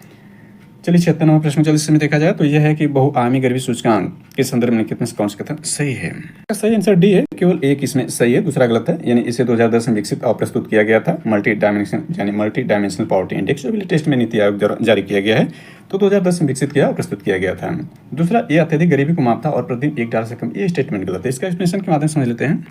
चलिए 76 नंबर प्रश्न चलिए इसमें देखा जाए तो यह है कि बहुआयामी गरीबी सूचकांक के संदर्भ में कितने से कौन सा कथन सही है? सही आंसर डी है, केवल एक इसमें सही है, दूसरा गलत है। यानी इसे 2010 में विकसित और प्रस्तुत किया गया था। मल्टी डायमेंशनल पॉवर्टी इंडेक्स जो टेस्ट में नीति आयोग द्वारा जारी किया गया है, तो 2010 में विकसित किया और प्रस्तुत किया गया था। दूसरा, ये अत्यधिक गरीबी को मापता और प्रतिदिन $1 से कम, ये स्टेटमेंट गलत है। इसका एक्सप्लेनेशन के माध्यम से समझ लेते हैं।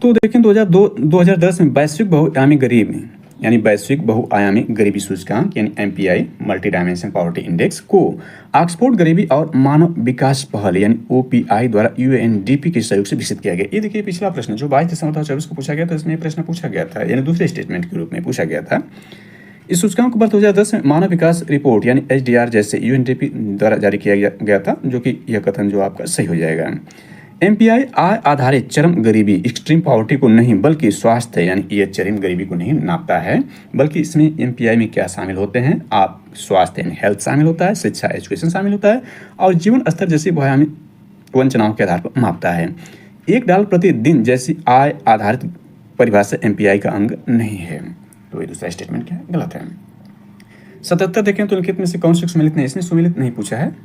तो देखें 2010 में वैश्विक बहुआयामी गरीबी यानी वैश्विक बहुआयामी गरीबी सूचकांक यानी MPI multi dimensional poverty index को ऑक्सफोर्ड गरीबी और मानव विकास पहल यानी OPI द्वारा UNDP के सहयोग से विकसित किया गया। ये देखिए पिछला प्रश्न जो 22 दिसंबर 2024 को पूछा गया था, इसमें प्रश्न पूछा गया था, यानी दूसरे स्टेटमेंट के रूप में पूछा गया था। इस सूचकांक को 2010 में मानव विकास रिपोर्ट यानी HDR जैसे UNDP द्वारा जारी किया गया था, जो कि यह कथन जो आपका सही हो जाएगा। MPI आय आधारित चरम गरीबी एक्सट्रीम पॉवर्टी को नहीं बल्कि स्वास्थ्य यानी ये चरम गरीबी को नहीं नापता है, बल्कि इसमें MPI में क्या शामिल होते हैं? आप स्वास्थ्य यानी हेल्थ शामिल होता है, शिक्षा एजुकेशन शामिल होता है और जीवन स्तर जैसी बहुआयामी वंचनाओं के आधार पर मापता है। $1 प्रति दिन जैसी आय आधारित परिभाषा MPI का अंग नहीं है। तो ये दूसरा स्टेटमेंट क्या है? गलत है। 77 देखें तो निम्नलिखित में से कौन सा सुमेलित नहीं? इसमें सुमेलित नहीं पूछा है।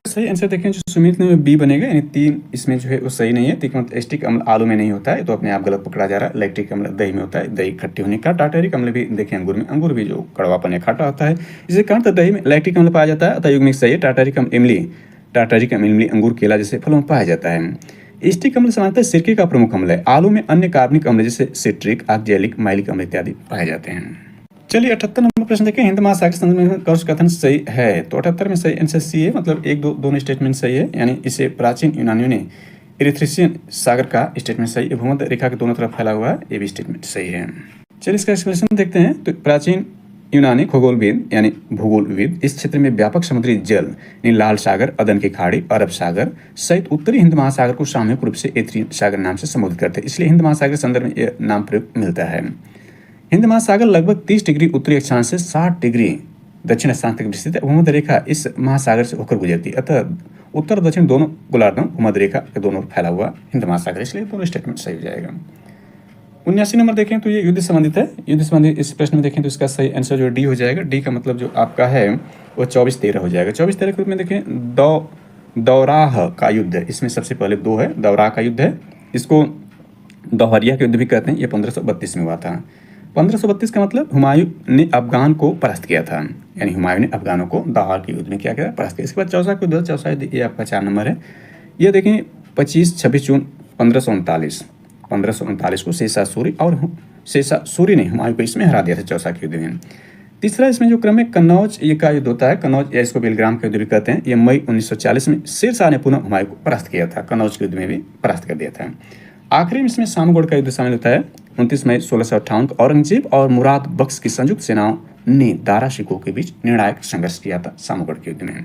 सही आंसर देखें जो सुमित में बी बनेगा, यानी 3 इसमें जो है वो सही नहीं है। एस्टिक अम्ल आलू में नहीं होता है, तो अपने आप गलत पकड़ा जा रहा है। लैक्टिक अम्ल दही में होता है, दही खट्टी होने का। टाटरिक अम्ल भी देखें अंगूर में, अंगूर भी जो कड़वापन या खट्टा होता है, इसी कारण तो दही में लैक्टिक अम्ल पाया जाता है। अतः युग्मिक सही है। टाटरिक अम्ल इमली अंगूर केला जैसे फलों में पाया जाता है। एस्टिक अम्ल सामान्यतः सिरके का प्रमुख अम्ल है। आलू में अन्य कार्बनिक अम्ल जैसे सिट्रिक, ऑक्जेलिक, माइलिक अम्ल इत्यादि पाए जाते हैं। चलिए 78 नंबर प्रश्न देखें। हिंद महासागर संधि में कौन सा कथन सही है? तो 78 में सही आंसर सी है, मतलब 1 2 दोनों स्टेटमेंट सही है। यानी इसे प्राचीन यूनानियों ने इरिथ्रियन सागर का स्टेटमेंट सही है। भूमध्य रेखा के दोनों तरफ फैला हुआ है, ये भी स्टेटमेंट सही है। चलिए इसका एक्सप्लेनेशन देखते हैं। तो प्राचीन यूनानी खगोलविद यानी भूगोलविद इस क्षेत्र में व्यापक समुद्री जल यानी लाल सागर, अदन की खाड़ी, अरब सागर सहित उत्तरी हिंद महासागर को सामूहिक रूप से एथ्रियन सागर नाम से संबोधित करते हैं, इसलिए हिंद महासागर के संदर्भ में यह नाम प्रयोग मिलता है। हिंद महासागर लगभग 30 डिग्री उत्तरी अक्षांश से 60 डिग्री दक्षिण अक्षांश तक विस्तृत है। भूमध्य रेखा इस महासागर से होकर गुजरती है, अतः उत्तर दक्षिण दोनों गोलार्धों भूमध्य रेखा के दोनों फैला हुआ हिंद महासागर, इसलिए दोनों स्टेटमेंट सही हो जाएगा। 79 नंबर देखें तो ये युद्ध संबंधित है। युद्ध संबंधित इस प्रश्न में देखें तो इसका सही आंसर जो डी हो जाएगा। डी का मतलब जो आपका है वो 24-13 हो जाएगा। 24-13 के रूप में देखें दौराह का युद्ध, इसमें सबसे पहले 2 है। दौराह का युद्ध है, इसको दोहरिया के युद्ध भी कहते हैं, ये 1532 में हुआ था। 1532 का मतलब हुमायूं ने अफगान को परास्त किया था, यानी हुमायूं ने अफगानों को दोहर के युद्ध में क्या किया, परास्त किया। इसके बाद चौसा के युद्ध, चौसा युद्ध ये आपका 4 नंबर है। ये देखें 25-26 जून 1539 को शेषा सूरी ने हुमायूं को इसमें हरा दिया था चौसा के युद्ध में। तीसरा इसमें जो क्रम है कन्नौज ये का युद्ध होता है, कन्नौज या इसको बेलग्राम का युद्ध भी कहते हैं। ये मई 1940 में शेर शाह ने पुनः हुमायूं को परास्त किया था, कन्नौज के युद्ध में भी परास्त कर दिया था। आखिरी में इसमें सामगढ़ का युद्ध शामिल होता है। 29 मई 1658 को औरंगजेब और मुराद बख्श की संयुक्त सेनाओं ने दारा शिकोह के बीच निर्णायक संघर्ष किया था सामगढ़ के युद्ध में।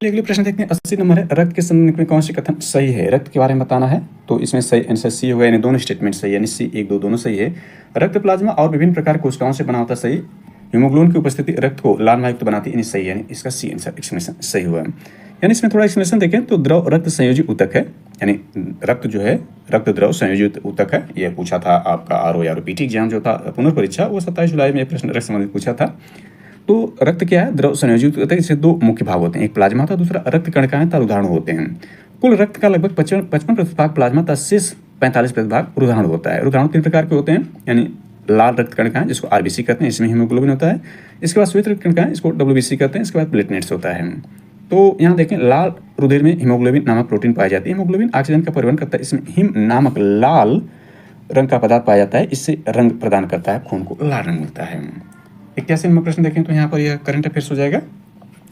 अगले प्रश्न देखते हैं, 80 नंबर है, रक्त के संबंध में कौन सी कथन सही है। रक्त के बारे में बताना है, तो इसमें सही आंसर सी होगा, यानी दोनों स्टेटमेंट सही है, यानी सी 1, 2 दोनों सही है। रक्त प्लाज्मा और विभिन्न प्रकार के कोशिकाओं से बना होता सही। हीमोग्लोबिन की उपस्थिति रक्त को लालनायुक्त बनाती है, यानी सही, यानी इसका सी आंसर एक्सप्लेनेशन सही हुआ। यानी इसमें थोड़ा एक्सप्लेनेशन देखें तो द्रव रक्त संयोजी ऊतक है, यानी रक्त जो है रक्त द्रव संयोजी ऊतक है। यह पूछा था आपका आरओ या पीटी एग्जाम जो था पुनर्परीक्षा, वो 27 जुलाई में प्रश्न रक्त संबंधित पूछा था। तो रक्त क्या है, द्रव संयोजी ऊतक है। इससे 2 मुख्य भाग होते हैं, एक प्लाज्मा होता है, दूसरा रक्त कणिकाएं तथा रुधाणु होते हैं। कुल रक्त का लगभग 55% भाग प्लाज्मा तथा शेष 45% भाग रुधाणु होता है। रुधाणु 3 प्रकार के होते हैं, यानी लाल रक्त कणिकाएं जिसको आरबीसी कहते हैं, इसमें हीमोग्लोबिन होता है। इसके बाद श्वेत रक्त कणिकाएं, इसको डब्ल्यूबीसी कहते हैं। इसके बाद प्लेटलेट्स होता है। तो यहाँ देखें लाल रुधिर में हीमोग्लोबिन नामक प्रोटीन पाई जाती है। हीमोग्लोबिन ऑक्सीजन का परिवहन करता है, इसमें हिम नामक लाल रंग का पदार्थ पाया जाता है, इससे रंग प्रदान करता है, खून को लाल रंग मिलता है। 81 नंबर प्रश्न देखें तो यहाँ पर यह करंट अफेयर्स हो जाएगा।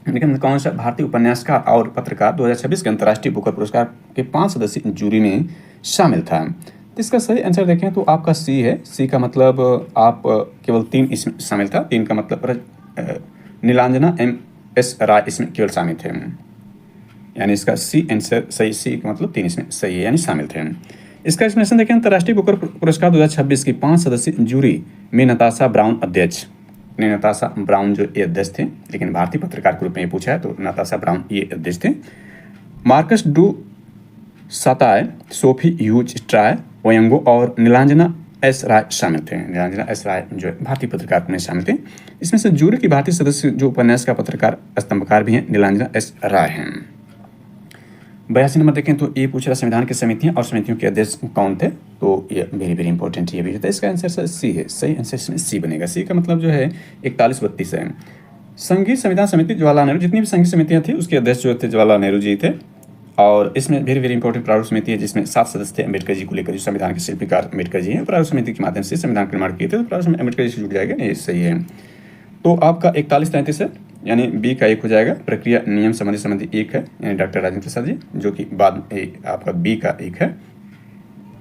लेकिन कौन सा भारतीय उपन्यासकार और पत्रकार 2026 के अंतर्राष्ट्रीय बुकर पुरस्कार के 5 सदस्यीय जूरी में शामिल था। तो इसका सही आंसर देखें तो आपका सी है। सी का मतलब आप केवल 3 इसमें शामिल था। 3 का मतलब नीलांजना एस राय इसमें केवल शामिल थे, यानी इसका सी आंसर सही। सी का मतलब 3 इसमें सही है, यानी शामिल थे। इसका एक्सप्लेनेशन देखें, अंतर्राष्ट्रीय बुकर पुरस्कार 2026 की 5 सदस्यीय जूरी में नताशा ब्राउन अध्यक्ष, नताशा ब्राउन जो ये अध्यक्ष थे, लेकिन भारतीय पत्रकार के रूप में ये पूछा है तो नताशा ब्राउन ये अध्यक्ष थे। Marcus du Sautoy, Sophie Hughes Troy Onyango और नीलांजना एस राय शामिल थे। नीलांजना एस राय जो भारतीय पत्रकार में शामिल थे। इसमें से जूरी की भारतीय सदस्य जो उपन्यास का पत्रकार स्तंभकार भी हैं, नीलांजना एस राय हैं। 82 नंबर देखें तो ये पूछ रहा संविधान की समितियां और समितियों के अध्यक्ष कौन थे, तो ये वेरी इंपॉर्टेंट ये भी होता है। इसका आंसर सी है, सही आंसर इसमें सी बनेगा। सी का मतलब जो है 41-32 है। संघीय संविधान समिति जवाहरलाल नेहरू, जितनी भी संघीय समितियां थी उसके अध्यक्ष जो थे जवाहरलाल नेहरू जी थे। और इसमें वेरी इंपॉर्टेंट प्रारूप समिति है जिसमें 7 सदस्य थे अम्बेडकर जी को लेकर, जो संविधान के शिल्पकार अम्बेडकर जी हैं। प्रारूप समिति के माध्यम से संविधान का निर्माण किए थे, तो प्रारूप समिति अम्बेडकर जी से जुड़ जाएगा, ये सही है। तो आपका 41-33 है, यानी बी का 1 हो जाएगा। प्रक्रिया नियम संबंधी 1 है, यानी डॉक्टर राजेंद्र प्रसाद जी, जो कि बाद में आपका बी का 1 है,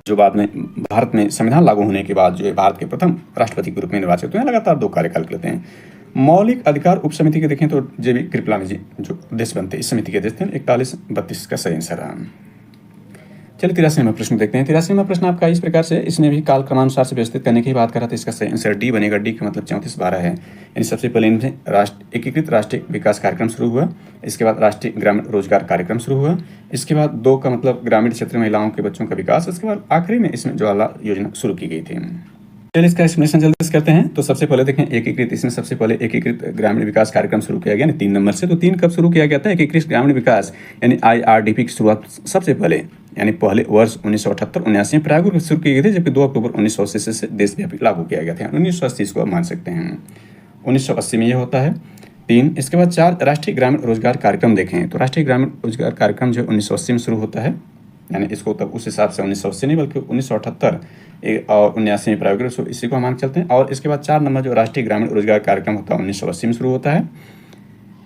जो बाद में भारत में संविधान लागू होने के बाद जो है भारत के प्रथम राष्ट्रपति के रूप में निर्वाचित हुए हैं, लगातार 2 कार्यकाल करते हैं। मौलिक अधिकार उप समिति के देखें तो जेबी कृपलानी जी जो अध्यक्ष बनते इस समिति के अध्यक्ष थे। 41-32 का सही आंसर है। चलिए 83 नंबर प्रश्न देखते हैं। 83 नंबर प्रश्न आपका इस प्रकार से, इसमें भी काल क्रमानुसार से व्यवस्थित करने की बात कर रहा था। इसका सही आंसर डी बनेगा। डी का मतलब 34-12 है, यानी सबसे पहले इनसे एकीकृत राष्ट्रीय विकास कार्यक्रम शुरू हुआ। इसके बाद राष्ट्रीय ग्रामीण रोजगार कार्यक्रम शुरू हुआ। इसके बाद 2 का मतलब ग्रामीण क्षेत्र में महिलाओं के बच्चों का विकास। इसके बाद आखिरी में इसमें जवाहरलाल योजना शुरू की गई थी। चलिए इसका एक्सप्लेनेशन जल्दी से करते हैं। तो सबसे पहले देखें एकीकृत, इसमें सबसे पहले एकीकृत ग्रामीण विकास कार्यक्रम शुरू किया गया 3 नंबर से। तो 3 कब शुरू किया गया था? एकीकृत ग्रामीण विकास यानी IRDP की शुरुआत सबसे पहले यानी पहले वर्ष 1978-79 में प्रायोगिक रूप से शुरू किए गए थे, जबकि 2 अक्टूबर 1980 से देशव्यापी लागू किया गया था। 1980 इसको आप मान सकते हैं, 1980 में ये होता है 3। इसके बाद 4 राष्ट्रीय ग्रामीण रोजगार कार्यक्रम देखें। तो राष्ट्रीय ग्रामीण रोजगार कार्यक्रम जो 1980 में शुरू होता है, यानी इसको तब उस हिसाब से 1980 नहीं बल्कि 1978 और 79 में प्रायोगिक रूप से इसी को हम मान चलते हैं। और इसके बाद 4 नंबर जो राष्ट्रीय ग्रामीण रोजगार कार्यक्रम होता है 1980 में शुरू होता है।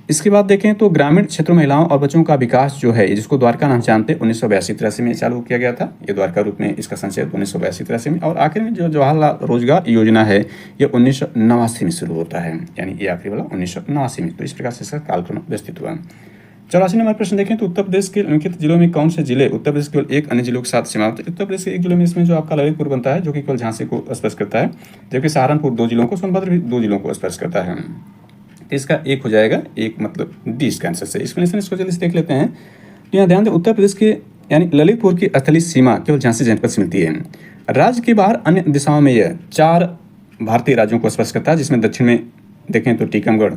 इसके बाद देखें तो ग्रामीण क्षेत्रों में महिलाओं और बच्चों का विकास जो है, जिसको द्वारका नाम जानते हैं, 1982-83 में चालू किया गया था। ये द्वारका रूप में इसका संक्षेप 1982-83 में। और आखिर में जो जवाहरलाल रोजगार योजना है ये 1989 में शुरू होता है, यानी ये आखिरी वाला 1989 में। तो इस प्रकार से इसका कालक्रम व्यवस्थित हुआ। 84 नंबर प्रश्न देखें तो उत्तर प्रदेश के निम्नलिखित जिलों में कौन से जिले उत्तर प्रदेश केवल एक अन्य जिलों के साथ सीमा होते हैं? उत्तर प्रदेश के एक जिले में इसमें जो आपका ललितपुर बनता है, जो कि केवल झांसी को स्पर्श करता है, जबकि सहारनपुर 2 जिलों को, सोनभद्र भी 2 जिलों को स्पर्श करता है। तो इसका 1 हो जाएगा, 1 मतलब डी इसका आंसर से। एक्सप्लेनेशन इसको जल्दी से देख लेते हैं। तो यहाँ ध्यान दें, उत्तर प्रदेश के यानी ललितपुर की स्थलीय सीमा केवल झांसी जनपद से मिलती है। राज्य के बाहर अन्य दिशाओं में यह 4 भारतीय राज्यों को स्पर्श करता है, जिसमें दक्षिण में देखें तो टीकमगढ़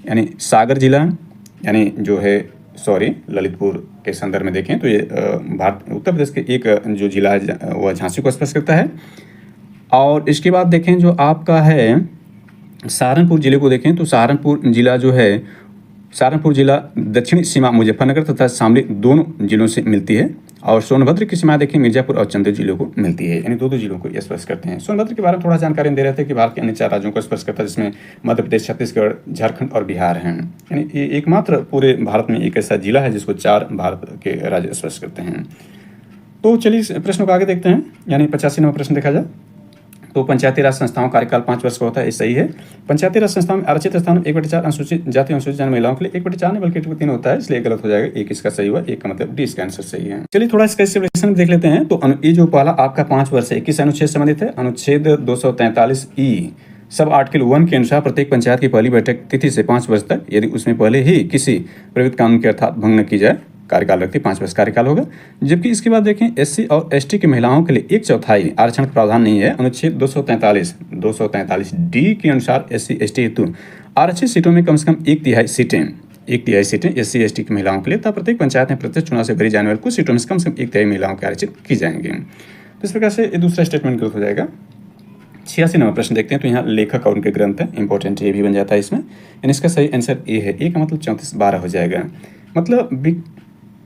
यानी सागर जिला, यानी जो है ललितपुर के संदर्भ में देखें तो ये उत्तर प्रदेश के एक जो जिला है वह झांसी को स्पर्श करता है। और इसके बाद देखें जो आपका है सहारनपुर जिले को देखें तो सहारनपुर जिला दक्षिणी सीमा मुजफ्फरनगर तथा शामली दोनों जिलों से मिलती है। और सोनभद्र की सीमा देखें मिर्जापुर और चंदेल जिलों को मिलती है, यानी दो जिलों को ये स्पर्श करते हैं। सोनभद्र के बारे में थोड़ा जानकारी दे रहे थे कि भारत के अन्य 4 राज्यों को स्पर्श करता है, जिसमें मध्य प्रदेश, छत्तीसगढ़, झारखंड और बिहार हैं। यानी ये एकमात्र पूरे भारत में एक ऐसा जिला है जिसको 4 भारत के राज्य स्पर्श करते हैं। तो चलिए इस प्रश्न को आगे देखते हैं, यानी 85 नंबर प्रश्न देखा जाए तो पंचायती राज संस्थाओं का कार्यकाल 5 वर्ष का होता है, ये सही है। पंचायती राज संस्थाओं में आरक्षित स्थान 1/4 अनुसूचित जाति अनुसूचित जनजाति महिलाओं के लिए 1/4 नहीं बल्कि 1/3 होता है, इसलिए गलत हो जाएगा। एक इसका सही हुआ, एक का मतलब डी इसका आंसर सही है। चलिए थोड़ा इसका एक्सप्लेनेशन देख लेते हैं। तो ये जो पहला आपका 5 वर्ष है किस अनुच्छेद संबंधित है? अनुच्छेद 243E सब आर्टिकल 1 के अनुसार प्रत्येक पंचायत की पहली बैठक तिथि से 5 वर्ष तक, यदि उसमें पहले ही किसी प्रवित कानून के अर्थात भंग न की जाए, कार्यकाल रखती 5 वर्ष कार्यकाल होगा। जबकि इसके बाद देखें SC और ST की महिलाओं के लिए 1/4 आरक्षण का प्रावधान नहीं है। अनुच्छेद 243D के अनुसार SC ST हेतु आरक्षित सीटों में कम से कम 1/3 सीटें SC ST की महिलाओं के लिए तथा प्रत्येक पंचायत में प्रत्यक्ष चुनाव से भरी जाने वाली कुछ सीटों में कम से कम 1/3 महिलाओं के आरक्षित की जाएंगे। तो इस प्रकार से ये दूसरा स्टेटमेंट गलत हो जाएगा। 86 नंबर प्रश्न देखते हैं। तो यहाँ लेखक और उनके ग्रंथ है, इंपॉर्टेंट ये भी बन जाता है इसमें, यानी इसका सही आंसर ए है। ए का मतलब 34/12 हो जाएगा। मतलब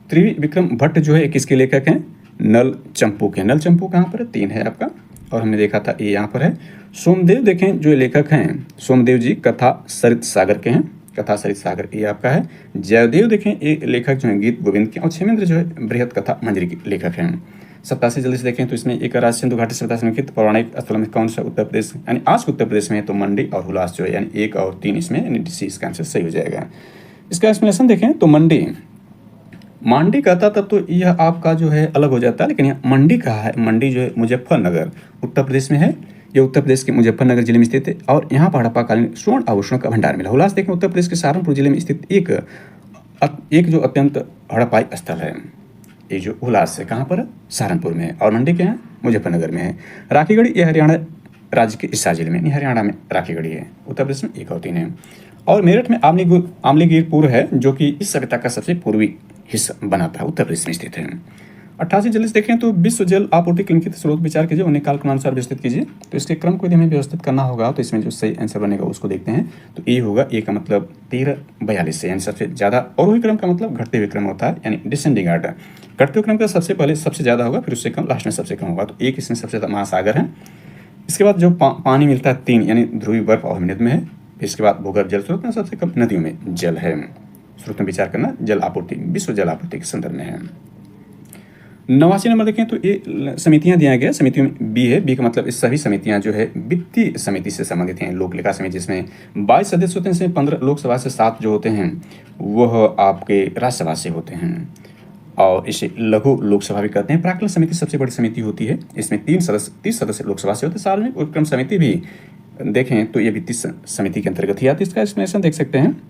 त्रिविक्रम भट्ट जो है किसके लेखक हैं? नल चंपू के। नल चंपू कहाँ पर है? 3 है आपका, और हमने देखा था ये यहाँ पर है। सोमदेव देखें जो लेखक हैं, सोमदेव जी कथा सरित सागर के हैं, कथा सरित सागर ये आपका है। जयदेव देखें ये लेखक जो हैं गीत गोविंद के, और क्षेमेंद्र जो है बृहत कथा मंजरी के लेखक हैं। 87 जल्दी से देखें तो इसमें एक राज्य सिंधु घाटी सभ्यता से निम्नलिखित पौराणिक स्थल में कौन सा उत्तर प्रदेश, यानी आज के उत्तर प्रदेश में है तो मंडी और हुलास जो है, यानी 1 और 3 इसमें, यानी डी इसका आंसर सही हो जाएगा। इसका एक्सप्लेनेशन देखें तो मांडी कहता तब तो यह आपका जो है अलग हो जाता है, लेकिन यहाँ मंडी कहा है। मंडी जो है मुजफ्फरनगर उत्तर प्रदेश में है, ये उत्तर प्रदेश के मुजफ्फरनगर जिले में स्थित है, और यहाँ पर हड़प्पाकालीन स्वर्ण आभूषणों का भंडार मिला। हुलास देखें उत्तर प्रदेश के सहारनपुर जिले में स्थित एक जो अत्यंत हड़प्पाई स्थल है, ये जो हुलास है कहाँ पर है? सहारनपुर में है, और मंडी के यहाँ मुजफ्फरनगर में है। राखीगढ़ी ये हरियाणा राज्य के हिसार जिले में, हरियाणा में राखीगढ़ी है, उत्तर प्रदेश में 1 और 3 है। और मेरठ में आमलीगीरपुर है जो कि इस सभ्यता का सबसे पूर्वी हिस्सा बनाता है, उत्तर प्रदेश में स्थित है। 88 जल्दी से देखें तो विश्व जल आपूर्ति के लिखित स्रोत विचार कीजिए, उन्हें कालक्रमानुसार व्यवस्थित कीजिए। तो इसके क्रम को यदि हमें व्यवस्थित करना होगा तो इसमें जो सही आंसर बनेगा उसको देखते हैं। तो ए होगा, ए का मतलब 1342 से, यानी सबसे ज़्यादा। और वही क्रम का मतलब घटते हुए क्रम होता है, यानी डिसेंडिंग आर्डर। घटते हुए क्रम का सबसे पहले सबसे ज़्यादा होगा, फिर उससे कम, लास्ट में सबसे कम होगा। तो एक इसमें सबसे ज़्यादा महासागर है। इसके बाद जो पानी मिलता है 3, यानी ध्रुवीय बर्फ और हिमनद में है। इसके बाद भूगर्भ जल स्रोत में सबसे कम नदियों में जल है। स्रोत में विचार करना जल आपूर्ति, विश्व जल आपूर्ति के संदर्भ में है। 89 नंबर देखें तो ये समितियां दिया गया, समितियों में बी है। बी का मतलब इस सभी समितियां जो है वित्तीय समिति से संबंधित हैं। लोक लेखा समिति जिसमें 22 सदस्य होते हैं, इसमें 15 लोकसभा से 7 जो होते हैं वह आपके राज्यसभा से होते हैं, और इसे लघु लोकसभा भी कहते हैं। प्राक्कलन समिति सबसे बड़ी समिति होती है, इसमें 30 सदस्य लोकसभा से होते हैं। सार्वजनिक उपक्रम समिति भी देखें तो ये वित्तीय समिति के अंतर्गत ही आती है। इसका एक्सप्लेनेशन देख सकते हैं,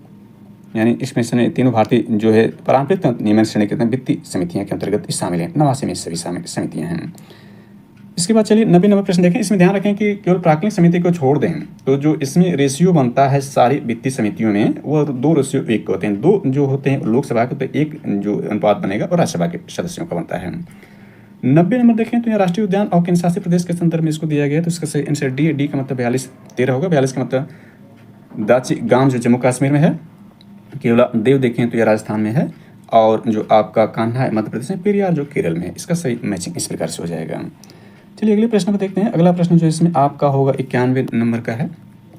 यानी इसमें तीनों भारतीय जो है पारंपरिक नियमन श्रेणी के वित्तीय समितियां के अंतर्गत शामिल हैं। 89 में सभी समितियां हैं। इसके बाद चलिए 90 नंबर प्रश्न देखें। इसमें ध्यान रखें कि केवल प्राक्कलित समिति को छोड़ दें तो जो इसमें रेशियो बनता है सारी वित्तीय समितियों में वह 2:1 होते हैं। 2 जो होते हैं लोकसभा के, तो 1 जो अनुपात बनेगा और राज्यसभा के सदस्यों का बनता है। 90 नंबर देखें तो यहाँ राष्ट्रीय उद्यान और केंद्र शासित प्रदेश के संदर्भ में इसको दिया गया, तो इसका सही आंसर डी का मतलब 42-13 होगा। 42 का मतलब दाची गांव जो जम्मू कश्मीर में है। केवला देव देखें तो यह राजस्थान में है, और जो आपका कान्हा है मध्य प्रदेश में, पेरियार जो केरल में है। इसका सही मैचिंग इस प्रकार से हो जाएगा। चलिए अगले प्रश्न को देखते हैं। अगला प्रश्न जो इसमें आपका होगा 91 नंबर का है।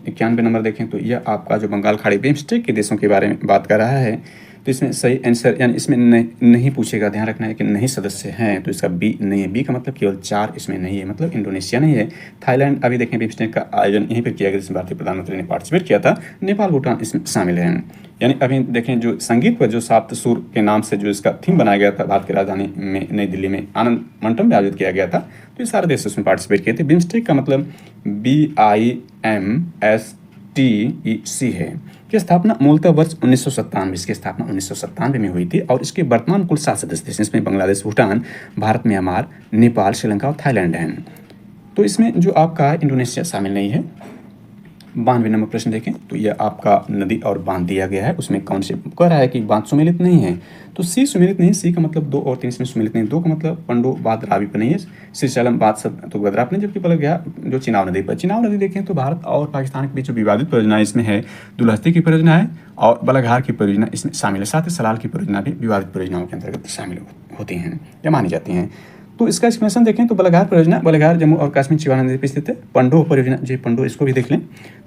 91 नंबर देखें तो यह आपका जो बंगाल खाड़ी बिम्स्टेक के देशों के बारे में बात कर रहा है। तो इसमें सही आंसर, यानी इसमें नहीं पूछेगा, ध्यान रखना है कि नहीं सदस्य हैं, तो इसका बी नहीं है। बी का मतलब केवल 4 इसमें नहीं है, मतलब इंडोनेशिया नहीं है। थाईलैंड, अभी देखें बिम्स्टेक का आयोजन यहीं पर किया गया जिसमें भारतीय प्रधानमंत्री ने पार्टिसिपेट किया था। नेपाल, भूटान इसमें शामिल हैं। यानी अभी देखें जो संगीत पर जो सात सुर के नाम से जो इसका थीम बनाया गया था, भारत की राजधानी में नई दिल्ली में आनंद मंटप में आयोजित किया गया था, तो ये सारे देश उसमें पार्टिसिपेट किए थे। बिम्स्टेक का मतलब BIMSTEC है, की स्थापना मूलतः वर्ष 1997, इसकी स्थापना 1997 में हुई थी, और इसके वर्तमान कुल 7 सदस्य थे। इसमें बांग्लादेश, भूटान, भारत, म्यांमार, नेपाल, श्रीलंका और थाईलैंड हैं। तो इसमें जो आपका इंडोनेशिया शामिल नहीं है। 92 नंबर प्रश्न देखें तो यह आपका नदी और बांध दिया गया है, उसमें कौन से कह रहा है कि बांध सुमेलित नहीं है, तो सी सुमेलित नहीं, सी का मतलब 2 और 3 इसमें सुमेलित नहीं, 2 का मतलब पंडो बांध रावी पर नहीं है, श्रीशैलम बांध सब तो गदरा पर नहीं, जबकि पलट गया जो चिनाब नदी पर। चिनाब नदी देखें तो भारत और पाकिस्तान के बीच जो विवादित परियोजना इसमें है, दुलहस्ती की परियोजना है और बलाघार की परियोजना इसमें शामिल है, साथ ही सलाल की परियोजना भी विवादित परियोजनाओं के अंतर्गत शामिल होती हैं या मानी जाती हैं। तो इसका एक्सप्लेनेशन देखें तो बलाघार परियोजना बलाघार जम्मू और कश्मीर चिवाना नदी पर स्थित है। पंडो परियोजना जो पंडो इसको भी देख लें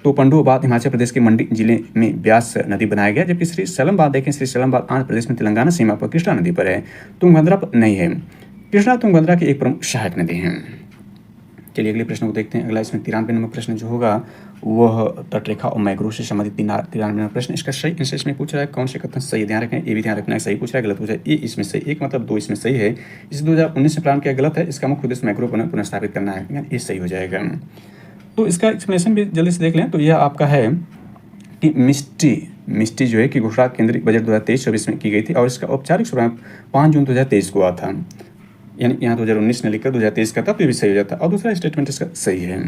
तो पंडो बांध हिमाचल प्रदेश के मंडी जिले में ब्यास नदी बनाया गया, जबकि श्रीशैलम बांध देखें श्रीशैलम बांध आंध्र प्रदेश में तेलंगाना सीमा पर कृष्णा नदी पर है, तुंगभद्रा पर नहीं है। कृष्णा तुंगभद्रा की एक प्रमुख सहायक नदी है। चलिए अगले प्रश्न को देखते हैं। अगला इसमें 93 नंबर प्रश्न जो होगा वह तटरेखा और मैग्रोव से संबंधित 93 नंबर प्रश्न। इसका सही आंसर इसमें पूछ रहा है कौन से कथन सही, ध्यान रखें ये भी ध्यान रखना है, सही पूछ रहा है गलत पूछ रहा है। ए इसमें सही, एक मतलब 2 इसमें सही है। इस 2019 में प्रारंभ किया गलत है, इसका मुख्य उद्देश्य मैग्रोव पुनर्स्थापित करना है, यानी ये सही हो जाएगा। तो इसका एक्सप्लेनेशन भी जल्दी से देख लें तो यह आपका है कि मिस्टी जो है कि गुजरात केंद्रीय बजट 2023-24 में की गई थी और इसका औपचारिक शुभारंभ 5 जून 2023 को हुआ था, यानी यहाँ 2019 ने लिखकर 2023 का था तो ये भी सही हो जाता, और दूसरा स्टेटमेंट इसका सही है।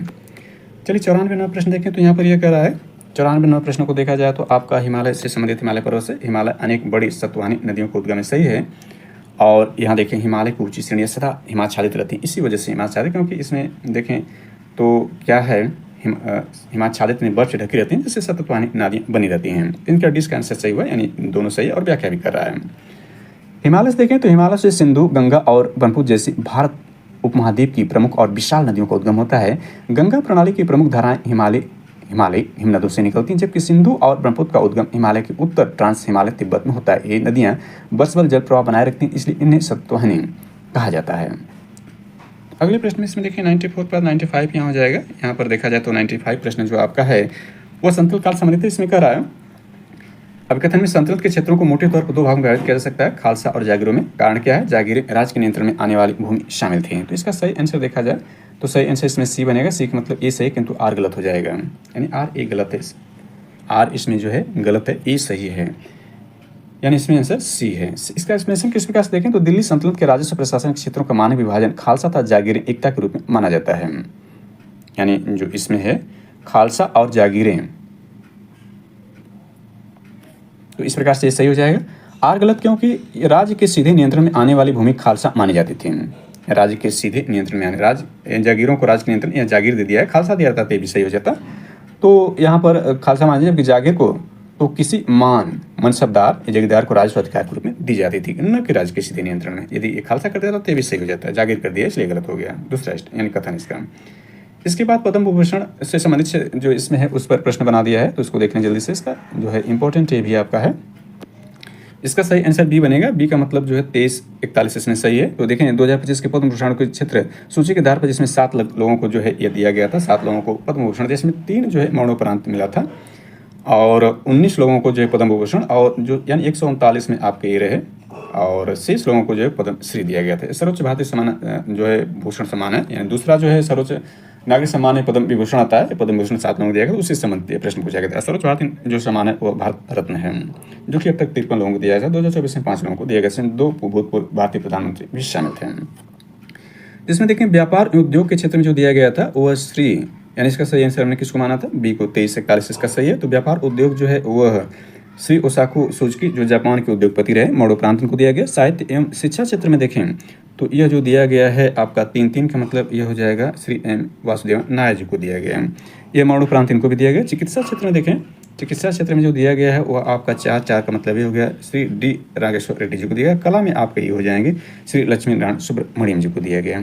चलिए 94 नंबर प्रश्न देखें तो यहाँ पर यह कह रहा है 94 नंबर प्रश्न को देखा जाए तो आपका हिमालय से संबंधित हिमालय पर्वत से हिमालय अनेक बड़ी सत्वानी नदियों को उद्गम सही है, और यहाँ देखें हिमालय की ऊंची श्रेणियाँ सदा हिमाच्छादित रहती हैं, इसी वजह से हिमाच्छादित, क्योंकि इसमें देखें तो क्या है हिमाच्छादित में बर्फ से ढकी रहती हैं जिससे सततवानी नदियाँ बनी रहती हैं। इनका डिस का आंसर सही हुआ, यानी दोनों सही है और व्याख्या भी कर रहा है। हिमालय से देखें तो हिमालय से सिंधु, गंगा और ब्रह्मपुत्र जैसी भारत उपमहाद्वीप की प्रमुख और विशाल नदियों का उद्गम होता है। गंगा प्रणाली की प्रमुख धाराएं हिमालय हिमनदों से निकलती हैं, जबकि सिंधु और ब्रह्मपुत्र का उद्गम हिमालय के उत्तर ट्रांस हिमालय तिब्बत में होता है। ये नदियां वर्षभर जल प्रवाह बनाए रखती हैं, इसलिए इन्हें सततवानी कहा जाता है। अगले प्रश्न में इसमें देखिए 94 पर 95 यहाँ हो जाएगा। यहाँ पर देखा जाए तो 95 प्रश्न जो आपका है वह संतुलित काल संबंधित है। इसमें कह रहा है अभिकथन में संतुलित के क्षेत्रों को मोटे तौर पर 2 भागों में विभाजित किया जा सकता है, खालसा और जागीरों में। कारण क्या है, जागीरें राज्य के नियंत्रण में आने वाली भूमि शामिल थी। तो इसका सही आंसर देखा जाए तो सही आंसर इसमें सी बनेगा। सी का मतलब ए सही, किंतु आर गलत हो जाएगा, यानी आर ए गलत है, आर इसमें जो है गलत है, ए सही है, यानी इसमें आंसर सी है। इसका एक्सप्लेनेशन किस प्रकार से देखें तो दिल्ली सल्तनत के राजस्व प्रशासन क्षेत्रों का मानक विभाजन खालसा तथा जागीरें एकता के रूप में माना जाता है, यानी जो इसमें है खालसा और जागीरें, तो इस प्रकार से सही हो जाएगा। आर गलत क्योंकि राज्य के सीधे नियंत्रण में आने वाली भूमि खालसा मानी जाती थी। राज्य के सीधे नियंत्रण में आने, राज्य जागीरों को राज्य के नियंत्रण या जागीर दे दिया है, खालसा दिया जाता तो भी सही हो जाता। तो यहाँ पर खालसा माना, जबकि जागीर को तो किसी मनसबदार या जगीरदार को राजस्व अधिकार के रूप में दी जाती थी, न कि राज्य के सीधे नियंत्रण में। यदि ये खालसा कर देता तो ये भी सही हो जाता है, जागीर कर दिया इसलिए गलत हो गया, दूसरा यानी कथन इसका। इसके बाद पद्म विभूषण से संबंधित जो इसमें है उस पर प्रश्न बना दिया है, तो इसको देखने जल्दी से। इसका जो है इंपॉर्टेंट ये भी आपका है, इसका सही आंसर बी बनेगा। बी का मतलब जो है 2341 इसमें सही है। तो देखें 2025 के पद्म भूषण के क्षेत्र सूची के आधार पर जिसमें 7 लोगों को जो है यह दिया गया था, 7 लोगों को पद्म भूषण, जिसमें 3 जो है मरणोपरांत मिला था और 19 लोगों को जो है पद्म भूषण, और जो यानी 139 में आपके ये रहे, और शेष लोगों को जो है पद्म श्री दिया गया था। सर्वोच्च भारतीय सम्मान जो है भूषण सम्मान है, यानी दूसरा जो है सर्वोच्च नागरिक सम्मान है पद्म विभूषण आता है, पद्म विभूषण 7 लोगों को दिया गया, उसी संबंधित प्रश्न पूछा गया था। सर्वोच्च भारतीय जो सम्मान है वो भारत रत्न है, जो कि अब तक 53 लोगों को दिया गया, 2024 में 5 लोगों को दिया गया, इसमें 2 भूतपूर्व भारतीय प्रधानमंत्री भी शामिल थे। जिसमें देखें व्यापार उद्योग के क्षेत्र में जो दिया गया था वह श्री, यानी इसका सही आंसर हमने किसको माना था, बी को। 2341 इसका सही है। तो व्यापार उद्योग जो है वह श्री ओसाकू सुजुकी जो जापान के उद्योगपति रहे, मरणोपरांत को दिया गया। साहित्य एवं शिक्षा क्षेत्र में देखें तो यह जो दिया गया है आपका 3-3 का मतलब यह हो जाएगा श्री एम वासुदेवन नायर जी को दिया गया, यह मरणोपरांत इनको भी दिया गया। चिकित्सा क्षेत्र में देखें, चिकित्सा क्षेत्र में जो दिया गया है वह आपका 4 का मतलब ये हो गया श्री डी रागेश्वर रेड्डी जी को दिया गया। कला में आपके ये हो जाएंगे श्री लक्ष्मी नारायण सुब्रमण्यम जी को दिया गया।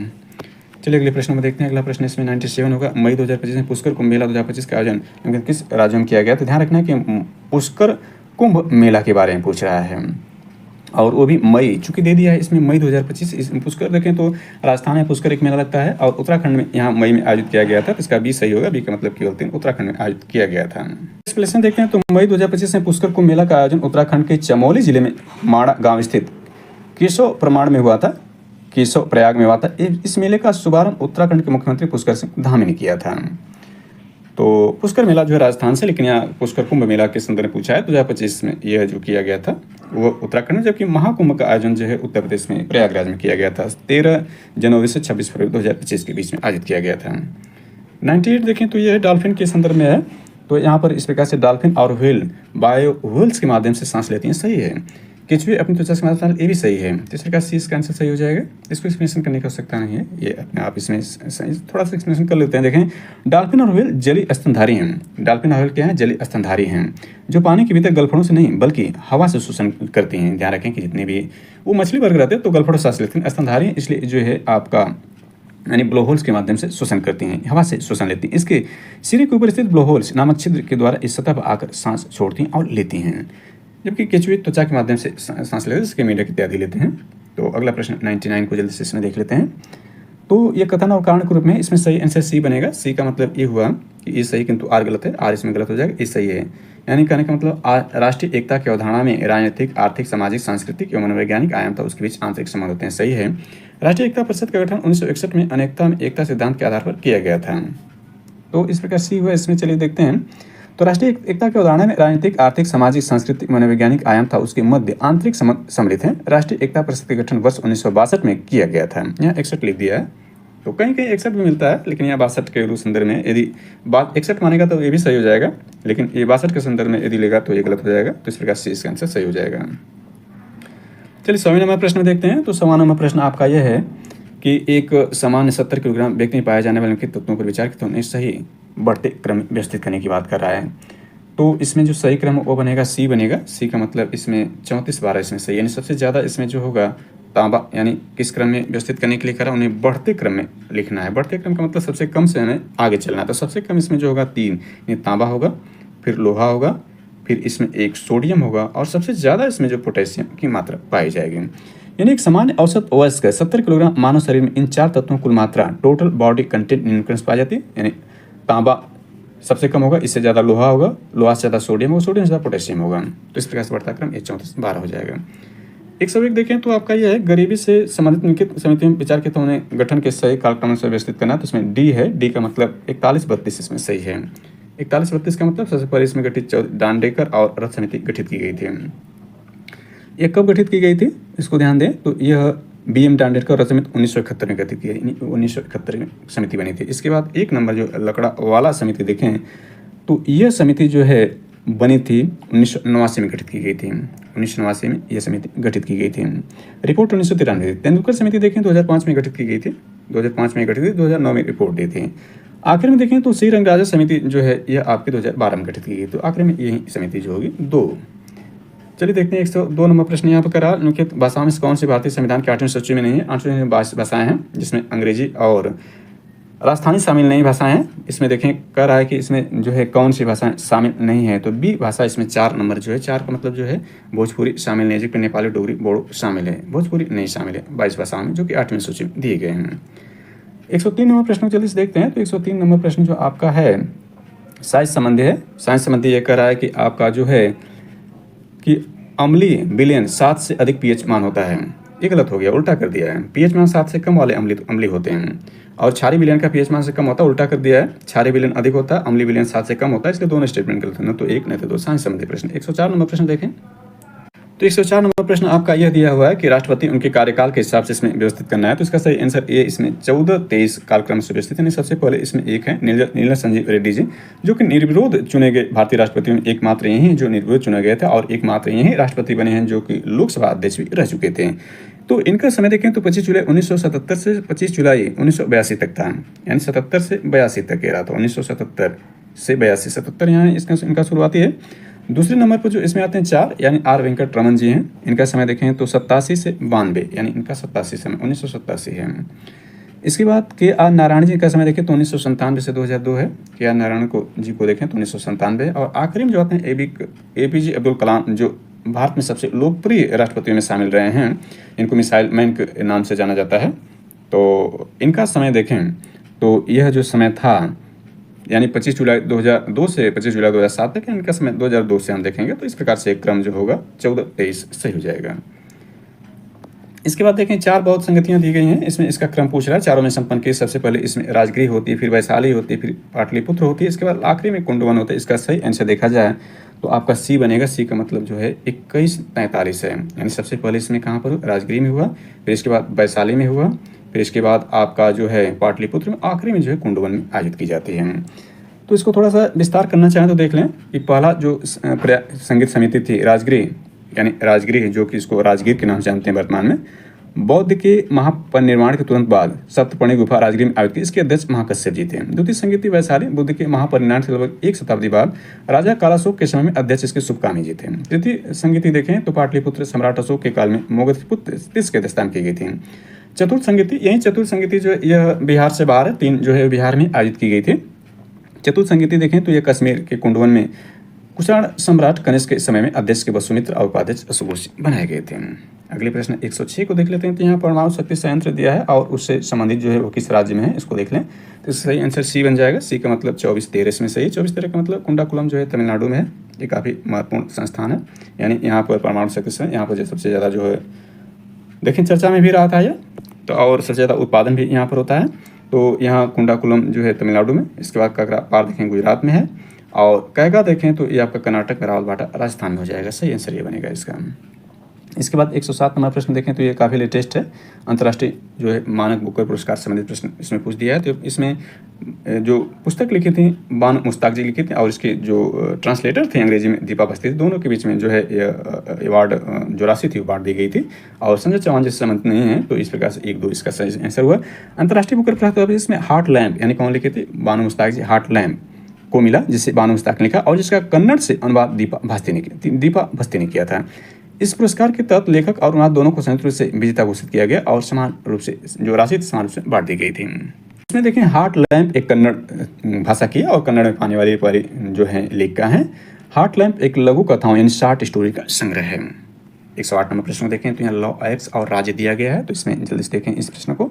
चलिए अगले प्रश्न में देखते हैं। अगला प्रश्न इसमें 97 होगा। मई 2025 में पुष्कर कुंभ मेला 2025 का आयोजन किस राज्य में किया गया, तो ध्यान रखना है कि पुष्कर कुंभ मेला के बारे में पूछ रहा है, और वो भी मई, चूंकि दे दिया है इसमें मई 2025। इस पुष्कर देखें तो राजस्थान में पुष्कर एक मेला लगता है, और उत्तराखंड में यहाँ मई में आयोजित किया गया था, तो इसका बी सही होगा। बी का मतलब केवल 3 उत्तराखंड में आयोजित किया गया था। एक्सप्लेनेशन देखते हैं तो मई 2025 में पुष्कर कुंभ मेला का आयोजन उत्तराखंड के चमोली जिले में माड़ा गाँव स्थित केशव प्रमाण में हुआ था, केशव प्रयाग में हुआ था। इस मेले का शुभारंभ उत्तराखंड के मुख्यमंत्री पुष्कर सिंह धामी ने किया था। तो पुष्कर मेला जो है राजस्थान से, लेकिन यहाँ पुष्कर कुंभ मेला के संदर्भ में पूछा है। 2025 में यह जो किया गया था वो उत्तराखंड में, जबकि महाकुंभ का आयोजन जो है उत्तर प्रदेश में प्रयागराज में किया गया था। 13 जनवरी से 26 फरवरी 2025 के बीच में आयोजित किया गया था। 98 देखें तो यह डॉल्फिन के संदर्भ में है। तो यहाँ पर इस प्रकार से डॉल्फिन और व्हेल बायोव्हेल्स के माध्यम से सांस लेती हैं, सही है। केचुए अपनी त्वचा से माध्यम से, ये भी सही है। तो इस प्रकार सी इसका आंसर सही हो जाएगा। इसको एक्सप्लेनेशन करने की आवश्यकता नहीं है, ये अपने आप इसमें थोड़ा सा एक्सप्लेनेशन कर लेते हैं। देखें, डॉल्फिन और व्हेल जलीय स्तनधारी हैं। डॉल्फिन और व्हेल क्या है? जलीय स्तनधारी हैं, जो पानी के भीतर गलफड़ों से नहीं बल्कि हवा से श्वसन करती हैं। ध्यान रखें कि जितने भी वो मछली वर्ग रहते हैं तो गलफड़ों से सांस लेते हैं, स्तनधारी हैं, इसलिए जो है आपका यानी ब्लोहोल्स के माध्यम से श्वसन करती हैं, हवा से श्वसन लेती हैं। इसके सिरे के ऊपर स्थित ब्लोहोल्स नामक छिद्र के द्वारा इस सतह पर आकर सांस छोड़ती हैं और लेती हैं, जबकि केचुए त्वचा के माध्यम से सांस लेते हैं, जिसके मीडिया इत्यादि लेते हैं। तो अगला प्रश्न 99 को जल्दी से इसमें देख लेते हैं। तो ये कथन और कारण के रूप में इसमें सही आंसर सी बनेगा। सी का मतलब ये हुआ कि ये सही, किंतु आर गलत है, आर इसमें गलत हो जाएगा, ये सही है। यानी कहने का मतलब राष्ट्रीय एकता की अवधारणा में राजनीतिक, आर्थिक, सामाजिक, सांस्कृतिक एवं मनोवैज्ञानिक आयाम था, उसके बीच आंतरिक संबंध होते हैं, सही है। राष्ट्रीय एकता परिषद का गठन 1961 में अनेकता में एकता सिद्धांत के आधार पर किया गया था। तो इस प्रकार सी हुआ। इसमें चलिए देखते हैं। तो राष्ट्रीय एकता की अवधारणा में राजनीतिक, आर्थिक, सामाजिक, सांस्कृतिक, मनोवैज्ञानिक आयाम था, उसके मध्य आंतरिक संबंध सम्मिलित है। राष्ट्रीय एकता परिषद का गठन वर्ष 1962 में किया गया था। यहाँ 61 लिख दिया है, तो कहीं कहीं 61 भी मिलता है, लेकिन यहाँ 62 के संदर्भ में यदि बात 61 मानेगा तो ये भी सही हो जाएगा, लेकिन ये 62 के संदर्भ में यदि लेगा तो ये गलत हो जाएगा। तो इस प्रकार से इसका आंसर सही हो जाएगा। चलिए 100वें नंबर प्रश्न में देखते हैं। तो 100वां नंबर प्रश्न आपका यह है कि एक सामान्य 70 किलोग्राम व्यक्ति में पाए जाने वाले मुख्य तत्वों पर विचार करते सही बढ़ते क्रम व्यवस्थित करने की बात कर रहा है। तो इसमें जो सही क्रम वो बनेगा सी बनेगा। सी का मतलब इसमें 34 12 इसमें सही, यानी सबसे ज़्यादा इसमें जो होगा तांबा, यानी किस क्रम में व्यवस्थित करने के लिए करा, उन्हें बढ़ते क्रम में लिखना है। बढ़ते क्रम का मतलब सबसे कम से हमें आगे चलना है। तो सबसे कम इसमें जो होगा 3, यानी तांबा होगा, फिर लोहा होगा, फिर इसमें एक सोडियम होगा, और सबसे ज़्यादा इसमें जो पोटेशियम की मात्रा पाई जाएगी। यानी एक सामान्य औसत वयस्क 70 किलोग्राम मानव शरीर में इन 4 तत्वों कुल मात्रा टोटल बॉडी कंटेंट न्यूट्रिएंट्स पाई जाती है। यानी तांबा सबसे कम होगा, इससे ज़्यादा लोहा होगा, लोहा से ज़्यादा सोडियम होगा, सोडियम से ज़्यादा पोटेशियम होगा। तो इस प्रकार से बढ़ता क्रम 34 12 हो जाएगा। 101 देखें तो आपका यह है गरीबी से संबंधित निम्नलिखित समिति में विचार के तो उन्हें गठन के सही कालक्रम से व्यवस्थित करना। तो इसमें डी है, डी का मतलब 41 32 इसमें सही है। 41 32 का मतलब सबसे पहले इसमें गठित दांडेकर और रथ समिति गठित की गई थी। ये कब गठित की गई थी इसको ध्यान दें। तो यह BM दांडेकर और रथ समिति 1971 में गठित की गई, 1971 में समिति बनी थी। इसके बाद 1 नंबर जो लकड़ा वाला समिति देखें तो यह समिति जो है बनी थी 1989 में गठित की गई थी। 1989 में यह समिति गठित की गई थी। रिपोर्ट 1993 थी। तेंदुलकर समिति देखें 2005 में गठित की गई थी, 2005 में गठित थी, 2009 में रिपोर्ट दी थी। आखिर में देखें तो श्री रंगराजा समिति जो है यह आपके 2012 में गठित की गई। तो आखिर में यही समिति जो होगी 2। चलिए देखते हैं 102 नंबर प्रश्न यहाँ पर करा। निम्नलिखित भाषाओं में कौन सी भारतीय संविधान के 8वें सूची में नहीं है? 8वें भाषाएं हैं जिसमें अंग्रेजी और राजस्थानी शामिल नहीं भाषाएं हैं। इसमें देखें कह रहा है कि इसमें जो है कौन सी भाषाएं शामिल नहीं है, तो बी भाषा इसमें 4 नंबर जो है, 4 का मतलब जो है भोजपुरी शामिल नहीं है, जबकि नेपाली, डोगरी, बोडो शामिल है, भोजपुरी नहीं शामिल है 22 भाषाओं में, जो कि 8वें सूची में दिए गए हैं। 103 नंबर प्रश्न चलिए से देखते हैं। तो 103 नंबर प्रश्न जो आपका है साइंस संबंधी है। साइंस संबंधी ये कह रहा है कि आपका जो है कि अम्लीय विलयन 7 से अधिक pH मान होता है। ये गलत हो गया, उल्टा कर दिया है। pH मान 7 से कम वाले अम्लीय होते हैं, और क्षारीय विलयन का pH मान से कम होता है, उल्टा कर दिया है। क्षारीय विलयन अधिक होता है, अम्लीय विलयन 7 से कम होता है, इसलिए दोनों स्टेटमेंट गलत है, न तो 1 नहीं तो 2। साइंस संबंधी प्रश्न 104 नंबर प्रश्न देखें। तो 104 नंबर प्रश्न आपका यह दिया हुआ है कि राष्ट्रपति उनके कार्यकाल के हिसाब से इसमें व्यवस्थित करना है। तो इसका सही आंसर ए, इसमें 14-23 कालक्रम से व्यवस्थित है। सबसे पहले इसमें एक है नीला संजीव रेड्डी जी, जो कि निर्विरोध चुने गए भारतीय राष्ट्रपतियों में एकमात्र यही हैं जो निर्विरोध चुने गए थे, और एकमात्र यही राष्ट्रपति बने हैं जो कि लोकसभा अध्यक्ष भी रह चुके थे। तो इनका समय देखें तो 25 जुलाई 1977 से 25 जुलाई 1982 तक था, यानी 77 से 82 तक कह रहा था। 1977 से 82, 77 यहाँ इनका शुरुआती है। दूसरे नंबर पर जो इसमें आते हैं 4, यानी आर वेंकट रमन जी हैं। इनका समय देखें तो 87 से 92, यानी इनका 87 समय 1987 है। इसके बाद KR नारायण जी का समय देखें तो 1997 से 2002 है। KR नारायण जी को देखें तो 1997। और आखिरी में जो आते हैं APJ अब्दुल कलाम, जो भारत में सबसे लोकप्रिय राष्ट्रपतियों में शामिल रहे हैं। इनको मिसाइल मैन के नाम से जाना जाता है। तो इनका समय देखें तो यह जो समय था यानी 25 जुलाई 2002 से 25 जुलाई 2007 तक, इनका समय 2002 से हम देखेंगे। तो इस प्रकार से एक क्रम जो होगा 14-23 सही हो जाएगा। इसके बाद देखें 4 बौद्ध संगतियाँ दी गई हैं। इसमें इसका क्रम पूछ रहा है, चारों में संपन्न की। सबसे पहले इसमें राजगृह होती है, फिर वैशाली होती है, फिर पाटलिपुत्र होती है, इसके बाद आखिरी में कुंडवन होता है। इसका सही आंसर देखा जाए तो आपका सी बनेगा। सी का मतलब जो है 2143 है, यानी सबसे पहले इसमें कहाँ पर राजगृह में हुआ, फिर इसके बाद वैशाली में हुआ, फिर इसके बाद आपका जो है पाटलिपुत्र में, आखिरी में जो है कुंडवन में आयोजित की जाती है। तो इसको थोड़ा सा विस्तार करना चाहें तो देख लें कि पहला जो संगीत समिति थी राजगीर, यानी राजगीर जो कि इसको राजगीर के नाम से जानते हैं वर्तमान में, बौद्ध के महापरिनिर्वाण के तुरंत बाद सप्तपर्णी गुफा राजगीर में आयोजित की। इसके अध्यक्ष महाकश्यप जी थे। द्वितीय संगीति वैशाली बुद्ध के महापरिनिर्वाण से लगभग 1 शताब्दी बाद राजा कालाशोक के समय में अध्यक्ष इसके शुभकामी जी थे। तृतीय संगीति देखें तो पाटलिपुत्र सम्राट अशोक के काल में मोगध पुत्र तीस के दस्तान की गई थी। चतुर्थ संगीति, यही चतुर्थ संगीति जो यह बिहार से बाहर है, 3 जो है बिहार में आयोजित की गई थी। चतुर्थ संगीति देखें तो यह कश्मीर के कुंडवन में कुषाण सम्राट कनिष्क के समय में अध्यक्ष के वसुमित्र और उपाध्यक्ष अशोक बनाए गए थे। अगले प्रश्न 106 को देख लेते हैं। तो यहाँ परमाणु शक्ति संयंत्र दिया है और उससे संबंधित जो है वो किस राज्य में है, इसको देख लें। तो इसका सही आंसर सी बन जाएगा। सी का मतलब 2413 इसमें सही है। 2413 का मतलब कुंडाकुलम जो है तमिलनाडु में है। ये काफ़ी महत्वपूर्ण संस्थान है, यानी यहाँ पर परमाणु शक्ति से यहाँ पर सबसे ज़्यादा जो है देखें चर्चा में भी रहा था यह, तो और सबसे ज़्यादा उत्पादन भी यहाँ पर होता है। तो यहाँ कुंडाकुलम जो है तमिलनाडु में, इसके बाद काकरापार देखें गुजरात में है, और कैगा देखें तो ये आपका कर्नाटक में, रावलभाटा राजस्थान में हो जाएगा। सही आंसर ये बनेगा इसका। इसके बाद 107 नंबर प्रश्न देखें तो ये काफ़ी लेटेस्ट है। अंतर्राष्ट्रीय जो है मानक बुकर पुरस्कार संबंधित प्रश्न इसमें पूछ दिया है। तो इसमें जो पुस्तक लिखी थी बानो मुश्ताक जी लिखी थी और इसके जो ट्रांसलेटर थे अंग्रेजी में दीपा बस्ती, दोनों के बीच में जो है अवार्ड जो राशि थी अवार्ड दी गई थी। और संजय चौहान जिससे संबंधित नहीं है, तो इस प्रकार से 1-2 इसका सही आंसर हुआ। अंतर्राष्ट्रीय बुकर पुरस्कार इसमें हार्ट लैम्प, यानी कौन लिखे थे, बानो मुश्ताक जी, हार्ट लैम्प को मिला, जिसे बानो मुश्ताक ने लिखा और जिसका कन्नड़ से अनुवाद दीपा भस्ती ने किया था। इस पुरस्कार के तहत लेखक और अनुवाद दोनों को संयुक्त रूप से विजेता घोषित किया गया और समान रूप से जो राशि समान रूप से बांट दी गई थी। इसमें देखें हार्ट लैम्प एक कन्नड़ भाषा की और कन्नड़ में पाने वाली जो है लेखिका है। हार्ट लैम्प एक लघु कथाओं यानी शॉर्ट स्टोरी का संग्रह है। 108 नंबर प्रश्न को देखें तो यहाँ लॉ, एक्ट और राज्य दिया गया है। तो इसमें जल्दी से देखें इस प्रश्न को,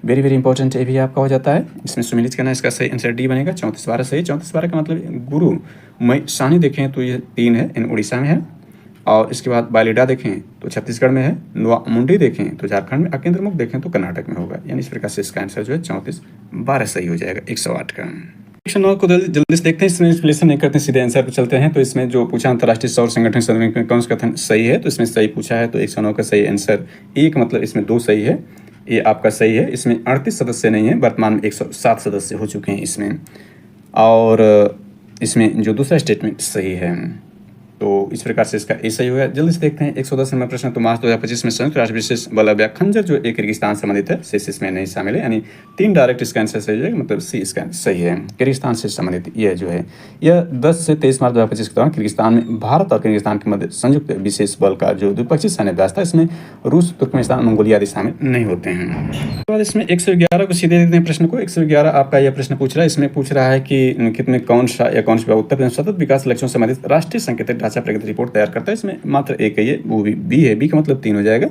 वेरी वेरी इंपॉर्टेंट ये भी आपका हो जाता है। इसमें सुमिलित करना, इसका सही आंसर डी बनेगा। 34/12 सही। 34/12 का मतलब गुरु मई सानी देखें तो ये 3 है, इन उड़ीसा में है। और इसके बाद बालिडा देखें तो छत्तीसगढ़ में है। नुआ मुंडी देखें तो झारखंड में, अकेंद्र मुख देखें तो कर्नाटक में होगा। यानी इस प्रकार से इसका आंसर जो है 34/12 सही हो जाएगा 108 का। क्वेश्चन 9 को जल्दी से देखते हैं। इसमें एक्सप्लेनेशन नहीं करते, सीधे आंसर पर चलते हैं। तो इसमें जो पूछा अंतर्राष्ट्रीय सौर संगठन सर्वेक्षण में कौन सा कथन सही है, तो इसमें सही पूछा है। तो 109 का सही आंसर 1, मतलब इसमें 2 सही है, ये आपका सही है। इसमें 38 सदस्य नहीं है, वर्तमान में 107 सदस्य हो चुके हैं इसमें। और इसमें जो दूसरा स्टेटमेंट सही है, तो इस प्रकार से इसका ए सही हो गया। जल्दी से देखते हैं 110 नंबर प्रश्न। तो मार्च 2025 में संयुक्त राष्ट्र विशेष बल अभ्यास खंजर जो एक किर्गिस्तान संबंधित है, शेष इसमें नहीं शामिल है, यानी 3 डायरेक्ट इसका आंसर सही है, मतलब सी इसका सही है। किर्गिस्तान से संबंधित यह जो है यह 10 से 23 मार्च 2025 के दौरान किर्गिस्तान में भारत और किर्गिस्तान के मध्य संयुक्त विशेष बल का जो द्विपक्षीय सैन्य अभ्यास था, इसमें रूस, तुर्कमेनिस्तान, मंगोलिया आदि शामिल नहीं होते हैं। उसके बाद इसमें 111 को सीधे देखते हैं प्रश्न को। 111 आपका यह प्रश्न पूछ रहा है, इसमें पूछ रहा है कि कितने कौन सा उत्तर प्रदेश सतत विकास लक्ष्यों से संबंधित राष्ट्रीय सांकेतिक ढांचा प्रगति रिपोर्ट तैयार करता है। इसमें मात्र एक है, ये वो भी बी है। बी का मतलब 3 हो जाएगा।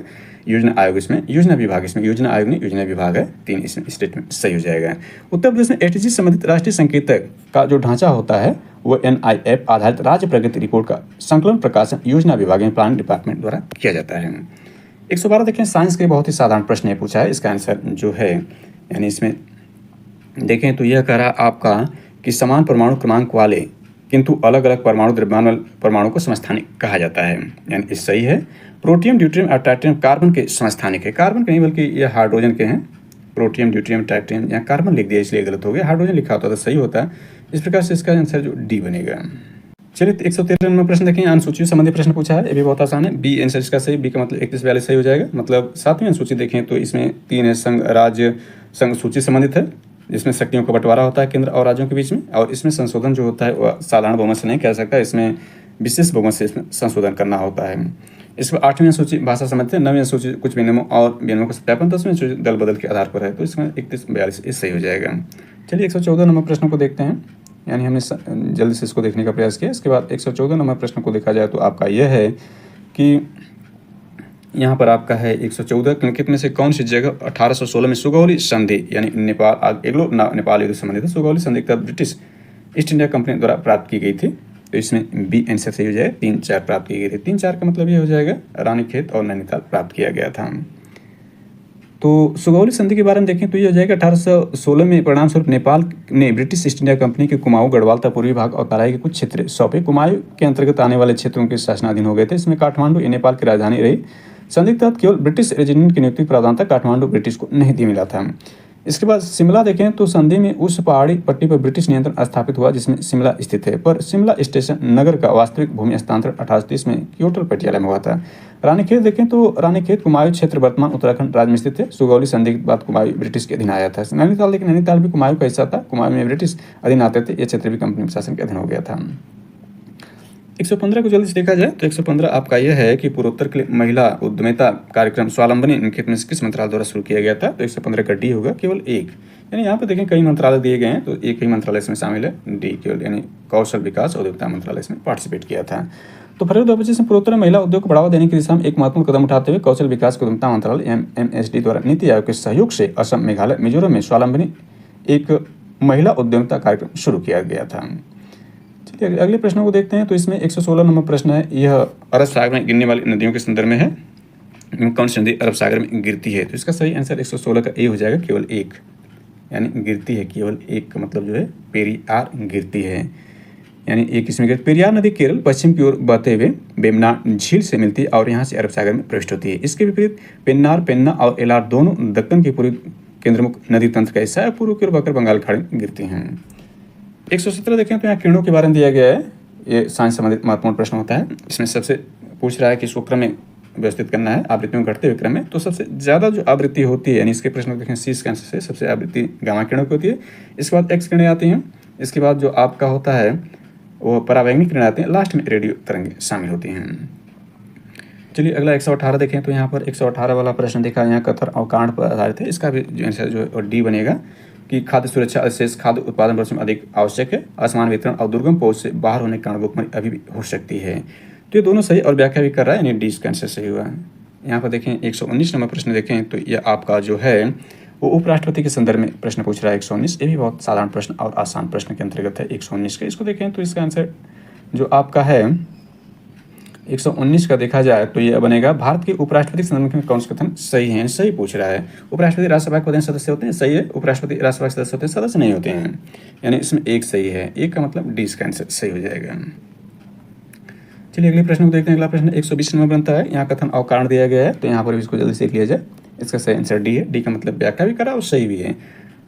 योजना आयोग इसमें, योजना विभाग इसमें, योजना आयोग नहीं योजना विभाग है, 3 इसमें स्टेटमेंट सही हो जाएगा। उत्तर प्रदेश में एटीजी संबंधित राष्ट्रीय संकेतक का जो ढांचा होता है वो NIF आधारित राज्य प्रगति रिपोर्ट का संकलन प्रकाशन योजना विभाग में प्लानिंग डिपार्टमेंट द्वारा किया जाता है। 112 देखें, साइंस के बहुत ही साधारण प्रश्न है पूछा है। इसका आंसर जो है, यानी इसमें देखें तो यह कह रहा आपका कि समान परमाणु क्रमांक वाले किंतु अलग अलग परमाणु द्रव्यमान परमाणु को समस्थानिक कहा जाता है, यानी इस सही है। प्रोटियम, ड्यूटेरियम और टाइटेनियम कार्बन के समस्थानिक है। कार्बन के नहीं बल्कि यह हाइड्रोजन के हैं। प्रोटियम, ड्यूटेरियम, टाइटेनियम, यहाँ कार्बन लिख दिया इसलिए गलत हो गया, हाइड्रोजन लिखा होता तो सही होता है। इस प्रकार से इसका आंसर जो डी बनेगा। चलिए 113 नंबर प्रश्न देखें, अनुसूची संबंधी प्रश्न पूछा है, ये भी बहुत आसान है। बी आंसर इसका सही, बी का मतलब 3142 सही हो जाएगा। मतलब 7वीं अनुसूची देखें तो इसमें 3 है, संघ राज्य संघ सूची संबंधित है, जिसमें शक्तियों का बंटवारा होता है केंद्र और राज्यों के बीच में। और इसमें संशोधन जो होता है वह साधारण बहुमत से नहीं कह सकता, इसमें विशेष बहुमत से इसमें संशोधन करना होता है। इसमें 8वीं अनुसूची भाषा संबंधित है, 9वीं अनुसूची कुछ विनियमों और विनियमों का सत्यापन, 10वीं अनुसूची दल बदल के आधार पर है, तो इसमें 3142 ये सही हो जाएगा। चलिए 114 नंबर प्रश्नों को देखते हैं, यानी हमने जल्दी से इसको देखने का प्रयास किया। इसके बाद 114 नंबर प्रश्न को देखा जाए तो आपका यह है कि यहाँ पर आपका है 114 निम्नलिखित में से कौन सी जगह 1816 में सुगौली संधि यानी नेपाल एग्लो नेपाल युद्ध संबंधित है। सुगौली संधि का ब्रिटिश ईस्ट इंडिया कंपनी द्वारा प्राप्त की गई थी, तो इसमें बी आंसर सही हो जाएगा। 3-4 प्राप्त की गई थी। 3-4 का मतलब ये हो जाएगा रानीखेत और नैनीताल प्राप्त किया गया था। तो सुगौली संधि के बारे में देखें तो ये हो जाएगा 1816 में परिणाम स्वरूप नेपाल ने ब्रिटिश ईस्ट इंडिया कंपनी के कुमाऊं, गढ़वाल तथा पूर्वी भाग और तराई के कुछ क्षेत्र सौंपे। कुमाऊं के अंतर्गत आने वाले क्षेत्रों के शासनाधीन हो गए थे। इसमें काठमांडू नेपाल की राजधानी रही। संधि के तहत केवल ब्रिटिश रेजिडेंट की नियुक्ति प्रावधान था, काठमांडू ब्रिटिश को नहीं मिला था। इसके बाद शिमला देखें तो संधि में उस पहाड़ी पट्टी पर ब्रिटिश नियंत्रण स्थापित हुआ जिसमें शिमला स्थित है, पर शिमला स्टेशन नगर का वास्तविक भूमि हस्तांतरण 1830 में क्योटल पटियाला में हुआ था। रानीखेत देखें तो रानीखेत कुमायूं क्षेत्र वर्तमान उत्तराखंड राज्य में स्थित है। सुगौली संधि के बाद कुमायूं ब्रिटिश के अधीन आया था। नैनीताल देखें, नैनीताल भी कुमायूं का हिस्सा था। कुमायूं में ब्रिटिश अधीन आते थे, यह क्षेत्र भी कंपनी प्रशासन के अधीन हो गया था। 115 को जल्दी से देखा जाए तो 115 आपका यह है कि पूर्वोत्तर के लिए महिला उद्यमिता कार्यक्रम स्वावलंबनी निकेत में किस मंत्रालय द्वारा शुरू किया गया था। तो 115 का डी होगा, केवल एक। यानी यहाँ पे देखें कई मंत्रालय दिए गए हैं तो एक ही मंत्रालय इसमें शामिल है, डी केवल, यानी कौशल विकास और उद्योगिता मंत्रालय इसमें पार्टिसिपेट किया था। तो फरवरी 2025 में पूर्वोत्तर में महिला उद्योग को बढ़ावा देने की दिशा में एक महत्वपूर्ण कदम उठाते हुए कौशल विकास और उद्यमिता मंत्रालय MMSD द्वारा नीति आयोग के सहयोग से असम, मेघालय, मिजोरम में स्वावलंबनी एक महिला उद्यमिता कार्यक्रम शुरू किया गया था। चलिए अगले प्रश्नों को देखते हैं। तो इसमें 116 नंबर प्रश्न है, यह अरब सागर में गिरने वाली नदियों के संदर्भ में है। कौन सी नदी अरब सागर में गिरती है? तो इसका सही आंसर 116 का ए हो जाएगा, केवल एक, यानी गिरती है, केवल एक का मतलब जो है पेरियार गिरती है, यानी एक इसमें गिरती। पेरियार नदी केरल पश्चिम की ओर बहते हुए वेम्बनाड झील से मिलती है और यहाँ से अरब सागर में प्रविष्ट होती है। इसके विपरीत पेन्नार, पेन्ना और एलार दोनों दक्कन के पूर्वी केंद्रमुख नदी तंत्र का हिस्सा है, पूर्व की ओर बहकर बंगाल खाड़ी में गिरती हैं। 117 देखें तो यहाँ किरणों के बारे में दिया गया है। ये साइंस संबंधित महत्वपूर्ण प्रश्न होता है। इसमें सबसे पूछ रहा है कि इसको क्रम में व्यवस्थित करना है, आवृत्ति में घटते हुए क्रम में। तो सबसे ज़्यादा जो आवृत्ति होती है, यानी इसके प्रश्न देखें सी इसका आंसर से सबसे आवृत्ति गामा किरणों की होती है। इसके बाद एक्स किरणें आती हैं। इसके बाद जो आपका होता है वो परावैंगिक किरणें आती हैं। लास्ट में रेडियो तरंगें शामिल होती हैं। चलिए अगला 118 देखें तो यहाँ पर 118 वाला प्रश्न देखा, यहाँ कथन और कांड पर आधारित है। इसका भी जो आंसर जो डी बनेगा कि खाद्य सुरक्षा अधिशेष खाद्य उत्पादन वर्ष में अधिक आवश्यक है। असमान वितरण और दुर्गम पहुंच से बाहर होने के कारण भुखमरी अभी भी हो सकती है। तो ये दोनों सही और व्याख्या भी कर रहा है, यानी डी इसका आंसर सही हुआ है। यहाँ पर देखें 119 नंबर प्रश्न देखें तो ये आपका जो है वो उपराष्ट्रपति के संदर्भ में प्रश्न पूछ रहा है 119। ये भी बहुत साधारण प्रश्न और आसान प्रश्न के अंतर्गत है 119 का। इसको देखें तो इसका आंसर जो आपका है 119 का देखा जाए तो ये बनेगा भारत के उपराष्ट्रपति के संदर्भ में कौन सा कथन सही है, सही पूछ रहा है। उपराष्ट्रपति राज्यसभा के पदेन सदस्य होते हैं, सही है। उपराष्ट्रपति राज्यसभा के सदस्य होते हैं, सदस्य नहीं होते हैं, यानी इसमें एक सही है। एक का मतलब डी इसका आंसर सही हो जाएगा। चलिए अगले प्रश्न को देखते हैं। अगला प्रश्न 120 नंबर बनता है। यहाँ कथन और कारण दिया गया है, तो यहाँ पर इसको जल्दी से लिख लिया जाए। इसका सही आंसर डी है। डी का मतलब व्याख्या भी करा और सही भी है।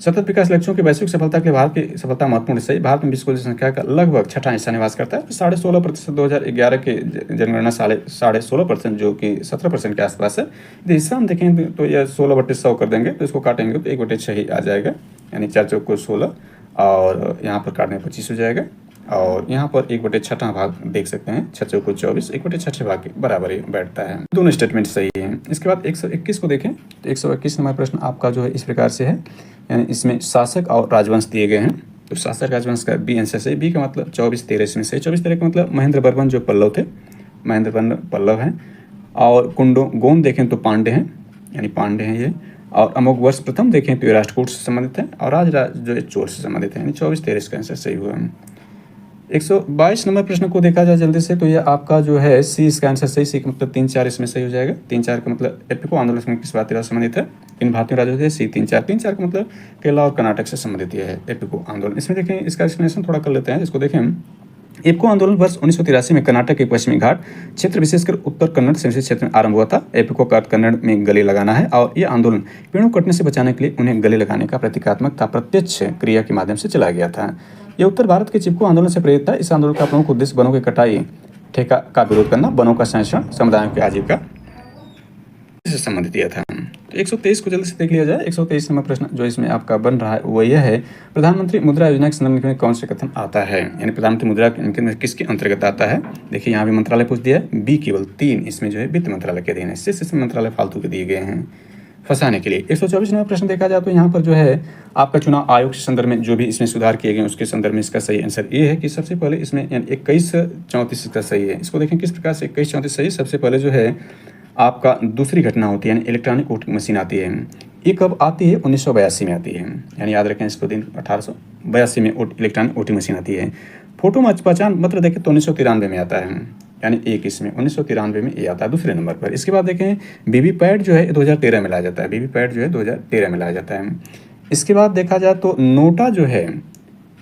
सतत विकास लक्ष्यों की वैश्विक सफलता के लिए भारत की सफलता महत्वपूर्ण है। भारत में विश्व की संख्या का लगभग छठा हिस्सा निवास करता है। 16.5% 2011 के जनगणना 16.5% जो कि 17% के आसपास है। यदि हिस्सा हम देखें तो यह 16/100 कर देंगे, तो इसको काटेंगे तो 1/6 ही आ जाएगा, यानी 4 चौक को 16 और यहाँ पर काटने 25 हो जाएगा। और यहाँ पर 1/6 भाग देख सकते हैं, 6 चौक को 24, 1/6 भाग के बराबर ही बैठता है। दोनों स्टेटमेंट सही हैं। इसके बाद 121 को देखें तो 121 नंबर प्रश्न आपका जो है इस प्रकार से है, यानी इसमें शासक और राजवंश दिए गए हैं। तो शासक राजवंश का बी आंसर सही। बी का मतलब 24-13 इसमें सही। 24-13 का मतलब महेंद्र वर्मन जो पल्लव थे, महेंद्र वर्मन पल्लव हैं। और कुंडो गोंद देखें तो पांडे हैं, यानी पांडे हैं ये। और अमोघ वर्ष प्रथम देखें तो ये राष्ट्रकूट से संबंधित है। और राज जो है चोर से संबंधित है, यानी 24-13 इसका आंसर सही हुआ। 122 नंबर प्रश्न को देखा जाए जल्दी से तो ये आपका जो है सी इसका आंसर सही। सी का मतलब 3-4 इसमें सही हो जाएगा। 3-4 का मतलब एपिको आंदोलन में किस भारतीय राज्य से संबंधित है? इन भारतीय राज्यों से। सी 3-4 3-4 का मतलब केरला और कर्नाटक से संबंधित है एपिको आंदोलन। इसमें देखें इसका एक्सप्लेनेशन थोड़ा कर लेते हैं। इसको देखें, एपिको आंदोलन वर्ष 1983 में कर्नाटक के पश्चिमी घाट क्षेत्र विशेषकर उत्तर कन्नड़ संसदीय क्षेत्र में आरंभ हुआ था। एपिको का अर्थ कन्नड़ में गले लगाना है और यह आंदोलन पेड़ों कटने से बचाने के लिए उन्हें गले लगाने का प्रतीकात्मक था प्रत्यक्ष क्रिया के माध्यम से चलाया गया था। यह उत्तर भारत के चिपको आंदोलन से प्रेरित था। इस आंदोलन का प्रमुख उद्देश्य वनों की कटाई ठेका का विरोध करना, वनों का संरक्षण, समुदायों की आजीविका से संबंधित यह था। तो 123 को जल्दी से देख लिया जाए। 123 नंबर प्रश्न जो इसमें आपका बन रहा है वो यह है, प्रधानमंत्री मुद्रा योजना के संदर्भ में कौन से कथन आता है, यानी प्रधानमंत्री मुद्रा में किसके अंतर्गत आता है। देखिए यहाँ भी मंत्रालय पूछ दिया है। बी केवल 3 इसमें जो है वित्त मंत्रालय के अधीन है। इसमें मंत्रालय फालतू के दिए गए हैं फंसाने के लिए। 124 नंबर प्रश्न देखा जाए तो यहाँ पर जो है आपका चुनाव आयोग के संदर्भ में जो भी इसमें सुधार किए गए उसके संदर्भ में इसका सही आंसर ये है कि सबसे पहले इसमें 21-34 इसका सही है। इसको देखें किस प्रकार से 21-34 सही। सबसे पहले जो है आपका दूसरी घटना होती है, यानी इलेक्ट्रॉनिक वोटिंग मशीन आती है। ये कब आती है? 1982 में आती है, यानी याद रखें इसको दिन 1882 में इलेक्ट्रॉनिक वोटिंग मशीन आती है। फोटो पहचान पत्र देखें तो 1993 में आता है, यानी एक इसमें 1993 में ये आता है दूसरे नंबर पर। इसके बाद देखें वीवीपैट जो है 2013 में लाया जाता है। वीवीपैट जो है 2013 में लाया जाता है। इसके बाद देखा जाए तो नोटा जो है,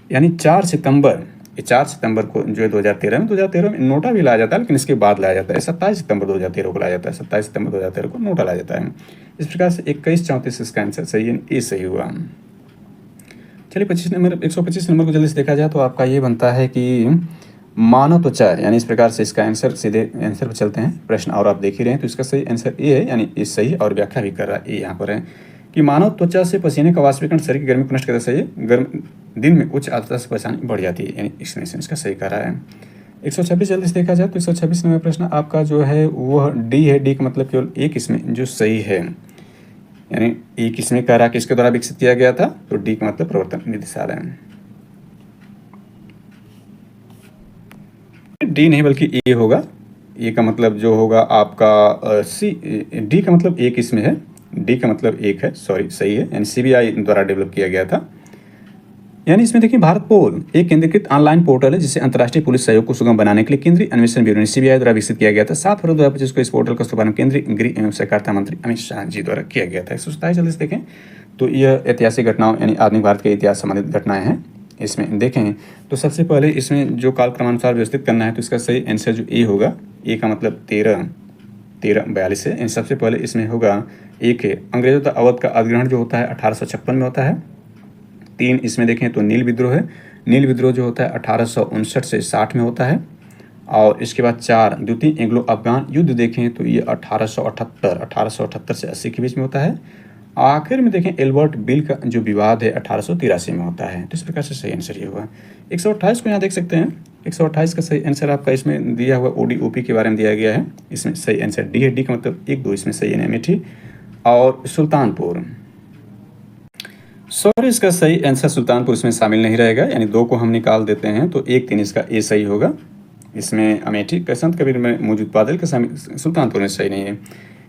यानी 4 सितंबर ये 4 सितंबर को जो है 2013 में नोटा भी लाया जाता है, लेकिन इसके बाद लाया जाता है। 27 सितंबर 2013 को लाया जाता है, 27 सितंबर 2013 को नोटा लाया जाता है। इस प्रकार से 21-34 इसका आंसर सही है, ये सही हुआ। चलिए 125 नंबर को जल्दी से देखा जाए तो आपका ये बनता है कि मानव त्वचा, यानी इस प्रकार से इसका आंसर सीधे आंसर पर चलते हैं। प्रश्न और आप देख ही रहे हैं, तो इसका सही आंसर ये है, यानी ये सही और व्याख्या भी कर रहा है, ये यहाँ पर है कि मानव त्वचा से पसीने का वाष्पीकरण शरीर की गर्मी को नष्ट करता है। गर्म दिन में उच्च आर्द्रता से परेशानी बढ़ जाती है, यानी एक्सप्लेनेशन इसका सही कर रहा है। 126 जल्दी से देखा जाए तो 126 नंबर प्रश्न आपका जो है वह डी है। डी का मतलब केवल एक इसमें जो सही है, यानी एक इसमें कह रहा किसके द्वारा विकसित किया गया था, तो डी का मतलब प्रवर्तन निदेशालय। डी नहीं बल्कि ए होगा, ए का मतलब जो होगा आपका सी। डी का मतलब एक इसमें है, डी का मतलब एक है, सॉरी सही है, यानी सीबीआई द्वारा डेवलप किया गया था। यानी इसमें देखिए भारत पोल एक केंद्रीकृत ऑनलाइन पोर्टल है जिसे अंतर्राष्ट्रीय पुलिस सहयोग को सुगम बनाने के लिए केंद्रीय अन्वेषण ब्यूरो सीबीआई द्वारा विकसित किया गया था। 7 फरवरी 2025 को इस पोर्टल का शुभारंभ केंद्रीय गृह एवं सहकारिता मंत्री अमित शाह जी द्वारा किया गया था। 127 जल्दी से देखें तो यह ऐतिहासिक घटनाओं यानी आधुनिक भारत के इतिहास संबंधित घटनाएं हैं। इसमें देखें तो सबसे पहले इसमें जो कालक्रमानुसार व्यवस्थित करना है, तो इसका सही आंसर जो ए होगा, ए का मतलब 1342 है। सबसे पहले इसमें होगा एक है अंग्रेजों तथा अवध का अधिग्रहण जो होता है 1856 में होता है। 3 इसमें देखें तो नील विद्रोह है, नील विद्रोह जो होता है 1859 से 60 में होता है। और इसके बाद 4 द्वितीय एंग्लो अफगान युद्ध देखें तो ये 1878 से 80 के बीच में होता है। आखिर में देखें एल्बर्ट बिल का जो विवाद है 1883 में होता है। तो इस प्रकार से सही आंसर ये हुआ। 128 को यहाँ देख सकते हैं, 128 का सही आंसर आपका इसमें दिया हुआ ओडीओपी के बारे में दिया गया है। इसमें सही आंसर डी है, डी का मतलब 1-2 इसमें सही है, अमेठी और सुल्तानपुर। सॉरी इसका सही आंसर सुल्तानपुर इसमें शामिल नहीं रहेगा, यानी 2 को हम निकाल देते हैं तो 1-3 इसका ए सही होगा। इसमें अमेठी संत कबीर में मौजूद बादल का सुल्तानपुर में सही नहीं है।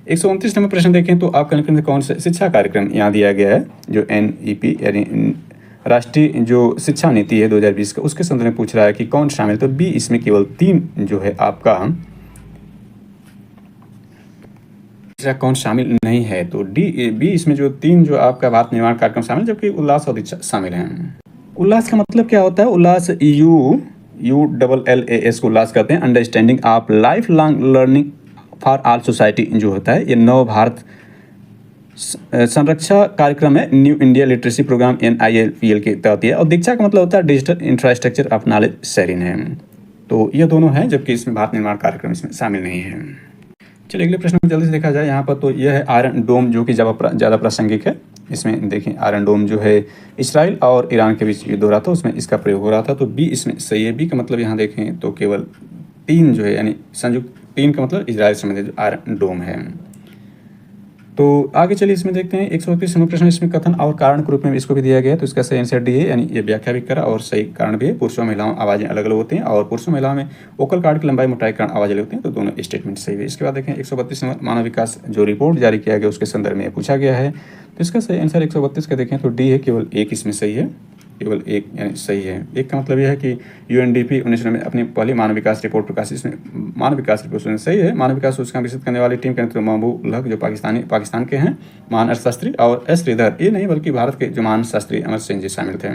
129 नंबर प्रश्न देखें तो आपका निकल कौन सा शिक्षा कार्यक्रम यहाँ दिया गया है, जो NEP यानी राष्ट्रीय जो शिक्षा नीति है 2020 का, उसके संदर्भ में पूछ रहा है कि कौन शामिल। तो बी इसमें केवल 3 जो है आपका कौन शामिल नहीं है, तो बी इसमें जो 3 जो आपका भारत निर्माण कार्यक्रम शामिल, जबकि उल्लास और दीक्षा शामिल हैं। उल्लास का मतलब क्या होता है, उल्लास ULLAS को उल्लास कहते हैं, understanding of lifelong learning for all society जो होता है, ये नव भारत संरक्षा कार्यक्रम है, new India literacy programme NILPL के तहत है। और दीक्षा का मतलब होता है digital infrastructure of knowledge sharing है। तो ये दोनों हैं, जबकि इसमें भारत निर्माण कार्यक्रम इसमें शामिल नहीं है। चलिए अगले प्रश्न में जल्दी से देखा जाए यहाँ पर, तो यह है आयरन डोम जो कि ज़्यादा प्रासंगिक है। इसमें देखें आयरन डोम जो है इसराइल और ईरान के बीच युद्ध हो रहा था, उसमें इसका प्रयोग हो रहा था। तो बी इसमें सही है। बी का मतलब यहाँ देखें तो केवल 3 जो है, यानी संयुक्त 3 का मतलब इजराइल से संबंधित जो आयरन डोम है। तो आगे चलिए इसमें देखते हैं 130 नंबर प्रश्न, इसमें कथन और कारण के रूप में इसको भी दिया गया है। तो इसका सही आंसर डी है, यानी ये व्याख्या भी करा और सही कारण भी है। पुरुषों महिलाओं आवाज़ें अलग अलग होती हैं, और पुरुषों महिलाओं में वोकल कार्ड की लंबाई मोटाई कारण आवाज़ अलग होती हैं। तो दोनों स्टेटमेंट सही है। इसके बाद देखें 132 नंबर मानव विकास जो रिपोर्ट जारी किया गया उसके संदर्भ में पूछा गया है। तो इसका सही आंसर 132 का देखें तो डी है, केवल 1 इसमें सही है, केवल 1 यानी सही है। 1 का मतलब यह है कि UNDP 1990 में अपनी पहली मानव विकास रिपोर्ट प्रकाशित, इसमें मानव विकास रिपोर्ट सही है। मानव विकास सूचकांक विकसित करने वाली टीम के नेतृत्व महबूब हक जो पाकिस्तान के हैं, महान अर्थशास्त्री, और एस श्रीधर, ये नहीं बल्कि भारत के जो महान शास्त्री अमर सिंह जी शामिल थे।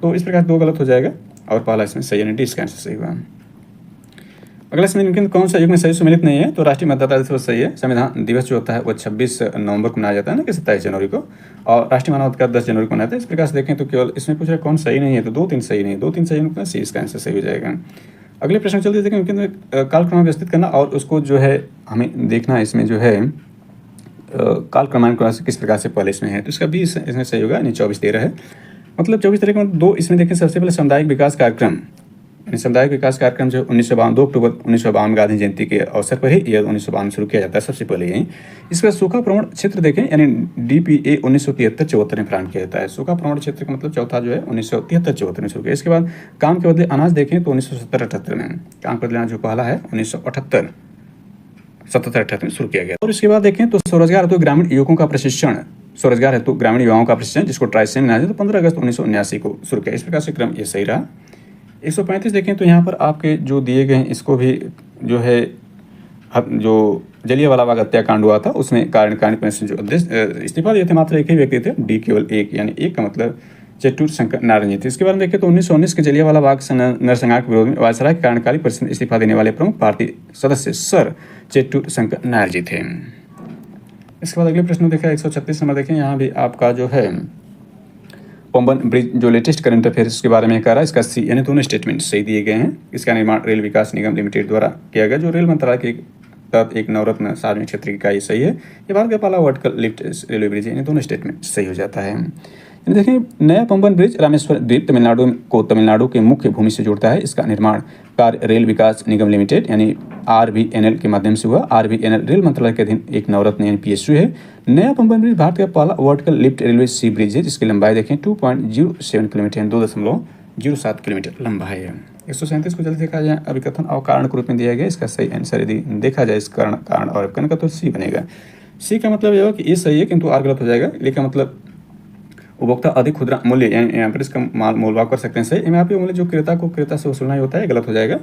तो इस प्रकार 2 गलत हो जाएगा और पहला इसमें सही, यानी डी इसका आंसर सही हुआ। अगला इसमें निम्नलिखित कौन सा युग में सही सम्मिलित नहीं है, तो राष्ट्रीय मतदाता दिवस सही है। संविधान दिवस जो होता है वो 26 नवंबर को मनाया जाता है ना, कि 27 जनवरी को, और राष्ट्रीय मानवाधिकार 10 जनवरी को मनाते हैं। इस प्रकार से देखें तो केवल इसमें पूछ रहा है कौन सही नहीं है, तो 2-3 सही नहीं, 2-3 सही मतलब सी इसका आंसर सही हो जाएगा। अगले प्रश्न चलते देखें कालक्रम व्यवस्थित करना, और उसको जो है हमें देखना है इसमें जो है काल क्रमांक किस प्रकार से पहले इसमें है। तो इसका भी इसमें सही होगा, यानी 24-13 है। मतलब 24-13 का 2 इसमें देखें। सबसे पहले सामुदायिक विकास कार्यक्रम, सामुदायिक विकास कार्यक्रम जो 1952 2 अक्टूबर 1952 गांधी जयंती के अवसर पर ही यह 1952 में शुरू किया जाता है सबसे पहले यही। इसका सूखा प्रवण क्षेत्र देखें, यानी DPA 1973-74 में प्रारंभ किया जाता है। सूखा प्रवण क्षेत्र का मतलब चौथा जो है 1973-74 में शुरू किया। इसके बाद काम के बदले अनाज देखें तो 1970-78 में, काम के बदले अनाज जो पहला है 1978-77-78 में शुरू किया गया। और इसके बाद देखें तो स्वरोजगार हेतु ग्रामीण युवकों का प्रशिक्षण, स्वरोजगार हेतु ग्रामीण युवाओं का प्रशिक्षण जिसको ट्राइसेम मनाया जाता है, 15 अगस्त 1979 को शुरू किया। इस प्रकार से क्रम ये सही रहा। 135 देखें तो यहाँ पर आपके जो दिए गए हैं, इसको भी जो है जो जलियांवाला बाग हत्याकांड हुआ था उसमें कारण जो इस्तीफा दिए थे मात्र एक ही व्यक्ति थे, डी केवल 1, यानी 1 का मतलब चेट्टूर शंकर नारायण जी थे। इसके बारे में देखें तो 1919 के जलियांवाला बाग नरसंहार के विरोध में वायसराय के कार्यकारी परिषद में इस्तीफा देने वाले प्रमुख भारतीय सदस्य सर चेट्टूर शंकर नारायण जी थे। इसके बाद अगले प्रश्न देखा 136 नंबर देखें, यहाँ भी आपका जो है पंबन ब्रिज जो लेटेस्ट करंट अफेयर्स के बारे में कह रहा है, इसका सी यानी दोनों स्टेटमेंट सही दिए गए हैं। इसका निर्माण रेल विकास निगम लिमिटेड द्वारा किया गया, जो रेल मंत्रालय के तहत एक नवरत्न सार्वजनिक क्षेत्र की इकाई सही है। ये भारत का पहला वर्टिकल लिफ्ट रेलवे ब्रिज है, दोनों स्टेटमेंट सही हो जाता है। देखें नया पंबन ब्रिज रामेश्वर द्वीप तमिलनाडु के मुख्य भूमि से जोड़ता है। इसका निर्माण कार्य रेल विकास निगम लिमिटेड यानी RVNL के माध्यम से हुआ। RVNL रेल मंत्रालय के अधीन एक नवरत्न यानी PSU है। नया पंबन ब्रिज भारत का पहला वर्टिकल लिफ्ट रेलवे सी ब्रिज है, जिसकी लंबाई देखें 2.07 किलोमीटर यानी 2.07 किलोमीटर लंबा है। 137 को जल्दी देखा जाए, अभिकथन और कारण के रूप में दिया गया। इसका सही आंसर यदि देखा जाए इस कारण और अभिकथन का तो सी बनेगा। सी का मतलब यह कि ये सही है किंतु आर गलत हो जाएगा। लेकिन मतलब उपभोक्ता अधिक खुदरा मूल्य यानी यहाँ पर इसका माल मोलभाव कर सकते हैं सही। यहाँ पे मूल्य जो क्रेता को क्रेता से वसूलना ही होता है, गलत हो जाएगा।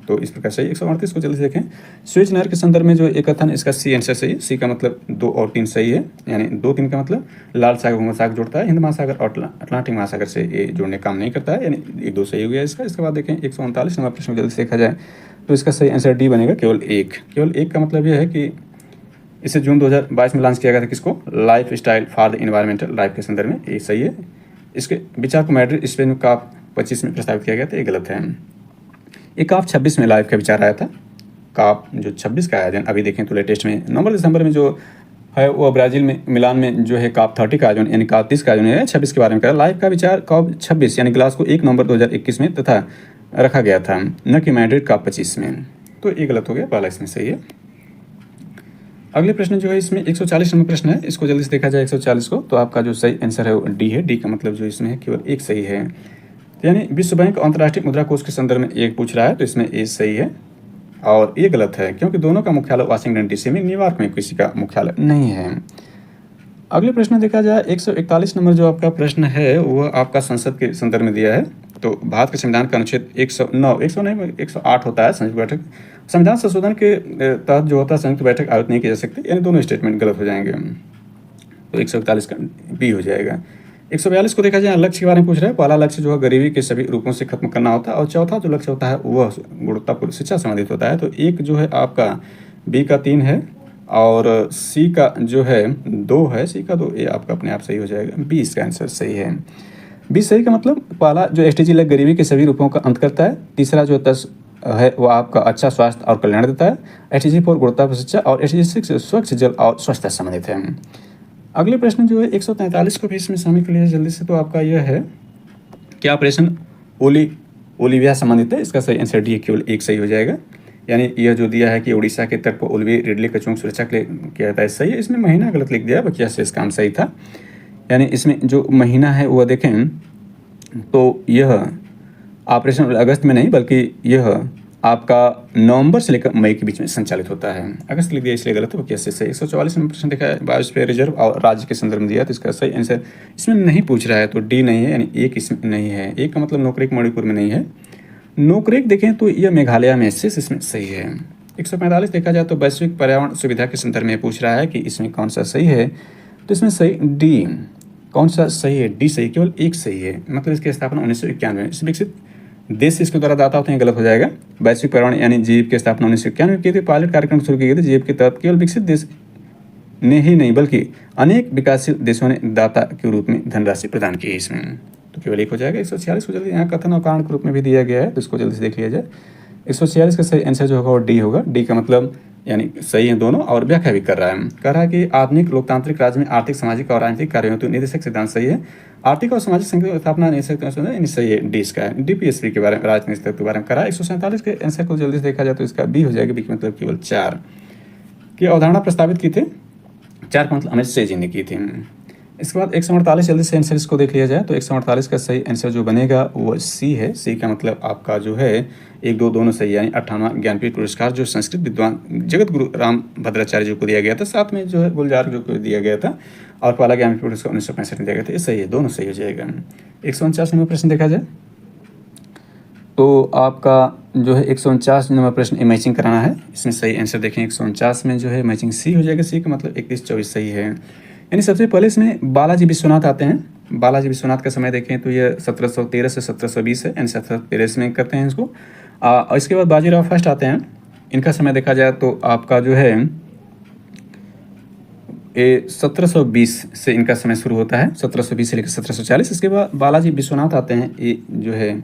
तो इस प्रकार से 138 को जल्दी से देखें, स्वेज नहर के संदर्भ में जो एक कथन, इसका सी आंसर सही है। सी का मतलब 2 और 3 सही है, यानी 2-3 का मतलब लाल सागर भूमध्य सागर जोड़ता है, हिंद महासागर और अटलांटिक महासागर से ये जोड़ने काम नहीं करता है, यानी 1-2 सही हो गया इसका। इसके बाद देखें 139 नंबर प्रश्न जल्दी से देखा जाए तो इसका सही आंसर डी बनेगा, केवल एक का मतलब यह है कि इसे जून 2022 में लॉन्च किया गया था। किसको? Life style for the environmental life के संदर्भ में, ये सही है। इसके विचार को मैड्रिड स्पेन में COP 25 में प्रस्तावित किया गया था, ये गलत है। ये COP 26 में लाइफ का विचार आया था। COP जो 26 का आयोजन अभी देखें तो लेटेस्ट में नवंबर दिसंबर में जो है वो ब्राज़ील में मिलान में जो है COP 30 का आयोजन यानी COP 30 का आयोजन है। 26 के बारे में कहा लाइफ का विचार COP 26 यानी ग्लासगो 1 नवंबर 2021 में तथा रखा गया था, न कि मैड्रिड COP 25 में। तो ये गलत हो गया, पहला इसमें सही है। अगले प्रश्न जो है इसमें 140 नंबर प्रश्न है, इसको जल्दी से देखा जाए 140 को, तो आपका जो सही आंसर है वो डी है। डी का मतलब जो इसमें है केवल एक सही है, यानी विश्व बैंक अंतर्राष्ट्रीय मुद्रा कोष के संदर्भ में एक पूछ रहा है, तो इसमें ए सही है और ये गलत है क्योंकि दोनों का मुख्यालय वाशिंगटन DC में, न्यूयॉर्क में किसी का मुख्यालय नहीं है। अगले प्रश्न देखा जाए 141 नंबर जो आपका प्रश्न है वह आपका संसद के संदर्भ में दिया है। तो भारत के संविधान का अनुच्छेद 108 होता है संयुक्त बैठक, संविधान संशोधन के तहत जो होता है संयुक्त बैठक आयोजित नहीं की जा सकती, यानी दोनों स्टेटमेंट गलत हो जाएंगे। तो 141 का बी हो जाएगा। 142 को देखा जाए लक्ष्य के बारे में पूछ रहा है। पहला लक्ष्य जो है गरीबी के सभी रूपों से खत्म करना होता है और चौथा जो लक्ष्य होता है वह गुणवत्तापूर्ण शिक्षा संबंधित होता है। तो एक जो है आपका बी का 3 है और सी का जो है 2 है, सी का 2, ये आपका अपने आप सही हो जाएगा। बी इसका आंसर सही है। बी सही का मतलब पहला जो SDG लग गरीबी के सभी रूपों का अंत करता है। तीसरा जो 10 है वो आपका अच्छा स्वास्थ्य और कल्याण देता है। SDG 4 गुणवत्तापूर्ण शिक्षा और SDG 6 स्वच्छ जल और स्वच्छता संबंधित है। अगले प्रश्न जो है 143 को भी इसमें शामिल कर लिया जल्दी से, तो आपका यह है क्या ऑपरेशन ओलिविया संबंधित है। इसका सही आंसर डी, केवल एक सही हो जाएगा। यानी यह जो दिया है कि उड़ीसा के तट पर ओलिविया रिडले कछुओं की सुरक्षा के लिए किया जाता है, सही है। इसमें महीना गलत लिख दिया, बकिया से इसका सही था। यानी इसमें जो महीना है वह देखें तो यह ऑपरेशन अगस्त में नहीं बल्कि यह आपका नवंबर से लेकर मई के बीच में संचालित होता है। अगस्त लिख दिया इसलिए गलत है, कैसे सही। 144 नंबर प्रश्न देखा है बायोस्फीयर रिजर्व और राज्य के संदर्भ में दिया, तो इसका सही आंसर इसमें नहीं पूछ रहा है, तो डी नहीं है, यानी एक इसमें नहीं है। एक का मतलब नोकरेक मणिपुर में नहीं है। नोकरेक देखें तो यह मेघालय में से इसमें सही है। 145 देखा जाए तो वैश्विक पर्यावरण सुविधा के संदर्भ में पूछ रहा है कि इसमें कौन सा सही है, तो इसमें सही डी। कौन सा सही है? डी सही, केवल एक सही है। मतलब इसकी स्थापना 1991 में इस विकसित देश से इसके द्वारा दाता होते हैं, गलत हो जाएगा। वैश्विक पर्यावरण यानी जीव की स्थापना 1991 में की थी। पायलट कार्यक्रम शुरू किए गए थे जीव के तहत। केवल विकसित देश ने ही नहीं बल्कि अनेक विकासशील देशों ने दाता के रूप में धनराशि प्रदान की है इसमें, तो केवल एक हो जाएगा। 146 को जल्दी यहाँ कथन और कारण के रूप में भी दिया गया है, तो इसको जल्दी से देख लिया जाए। 146 का सही आंसर जो होगा वो डी होगा। डी का मतलब यानी सही है दोनों, और व्याख्या भी कर रहा है। कह रहा है कि आधुनिक लोकतांत्रिक राज्य में आर्थिक सामाजिक और राजनीतिक कार्यों हेतु निदेशक सिद्धांत सही है। आर्थिक और सामाजिक संघ की स्थापना निदेशक सही है, डी इसका है। DPSP के बारे में राजनीतिक के बारे में करा। 147 के आंसर को जल्दी से देखा जाए तो इसका बी हो जाएगा। बी का मतलब केवल 4 की अवधारणा प्रस्तावित की थी, 4 का मतलब अमित शाह जी ने की थी। इसके बाद 148 जल्दी से आंसर इसको देख लिया जाए तो 148 का सही आंसर जो बनेगा वो सी है। सी का मतलब आपका जो है 1, 2 दोनों सही, यानी 58वां ज्ञानपीठ पुरस्कार जो संस्कृत विद्वान जगत गुरु राम भद्राचार्य जी को दिया गया था, साथ में जो है गुलजार जो को दिया गया था, और पहला ज्ञानपीठ पुरस्कार 1965 में दिया गया था। ये सही है, दोनों सही हो जाएगा। 149 नंबर प्रश्न देखा जाए तो आपका जो है 149 नंबर प्रश्न मैचिंग कराना है। इसमें सही आंसर देखें 149 में जो है मैचिंग सी हो जाएगा। सी का मतलब 31, 24 सही है। यानी सबसे पहले इसमें बालाजी विश्वनाथ आते हैं, बालाजी विश्वनाथ का समय देखें तो ये 1713 से 1720 है, यानी 1713 में करते हैं इसको। और इसके बाद बाजीराव फर्स्ट आते हैं। इनका समय देखा जाए तो आपका जो है ये 1720 से इनका समय शुरू होता है, 1720 से लेकर 1740। इसके बाद बालाजी विश्वनाथ आते हैं, ये जो है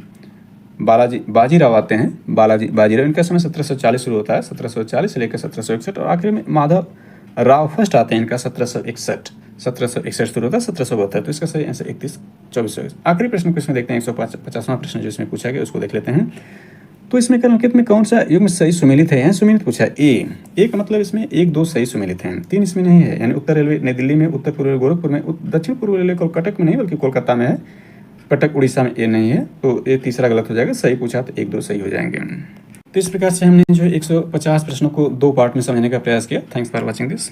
बाजीराव आते हैं, बाजीराव इनका समय 1740 शुरू होता है, 1740 से लेकर 1761। और आखिर में माधव राव फर्स्ट आते हैं, इनका 1761 शुरू होता है, 1772। तो इसका सही आंसर 31, 24। आखिरी प्रश्न को इसमें देखते हैं, 150वां प्रश्न जो इसमें पूछा गया उसको देख लेते हैं। तो इसमें निम्नलिखित में कौन सा युग्म सही सुमेलित है? सुमेलित पूछा है। ए का मतलब इसमें 1, 2 सही सुमेलित हैं, 3 इसमें नहीं है, यानी उत्तर रेलवे नई दिल्ली में, उत्तर पूर्व रेलवे गोरखपुर में, दक्षिण पूर्व रेलवे कटक में नहीं बल्कि कोलकाता में है, कटक उड़ीसा में ये नहीं है, तो ये तीसरा गलत हो जाएगा। सही पूछा तो 1, 2 सही हो जाएंगे। तो इस प्रकार से हमने जो 150 प्रश्नों को 2 पार्ट में समझने का प्रयास किया। Thanks for watching this.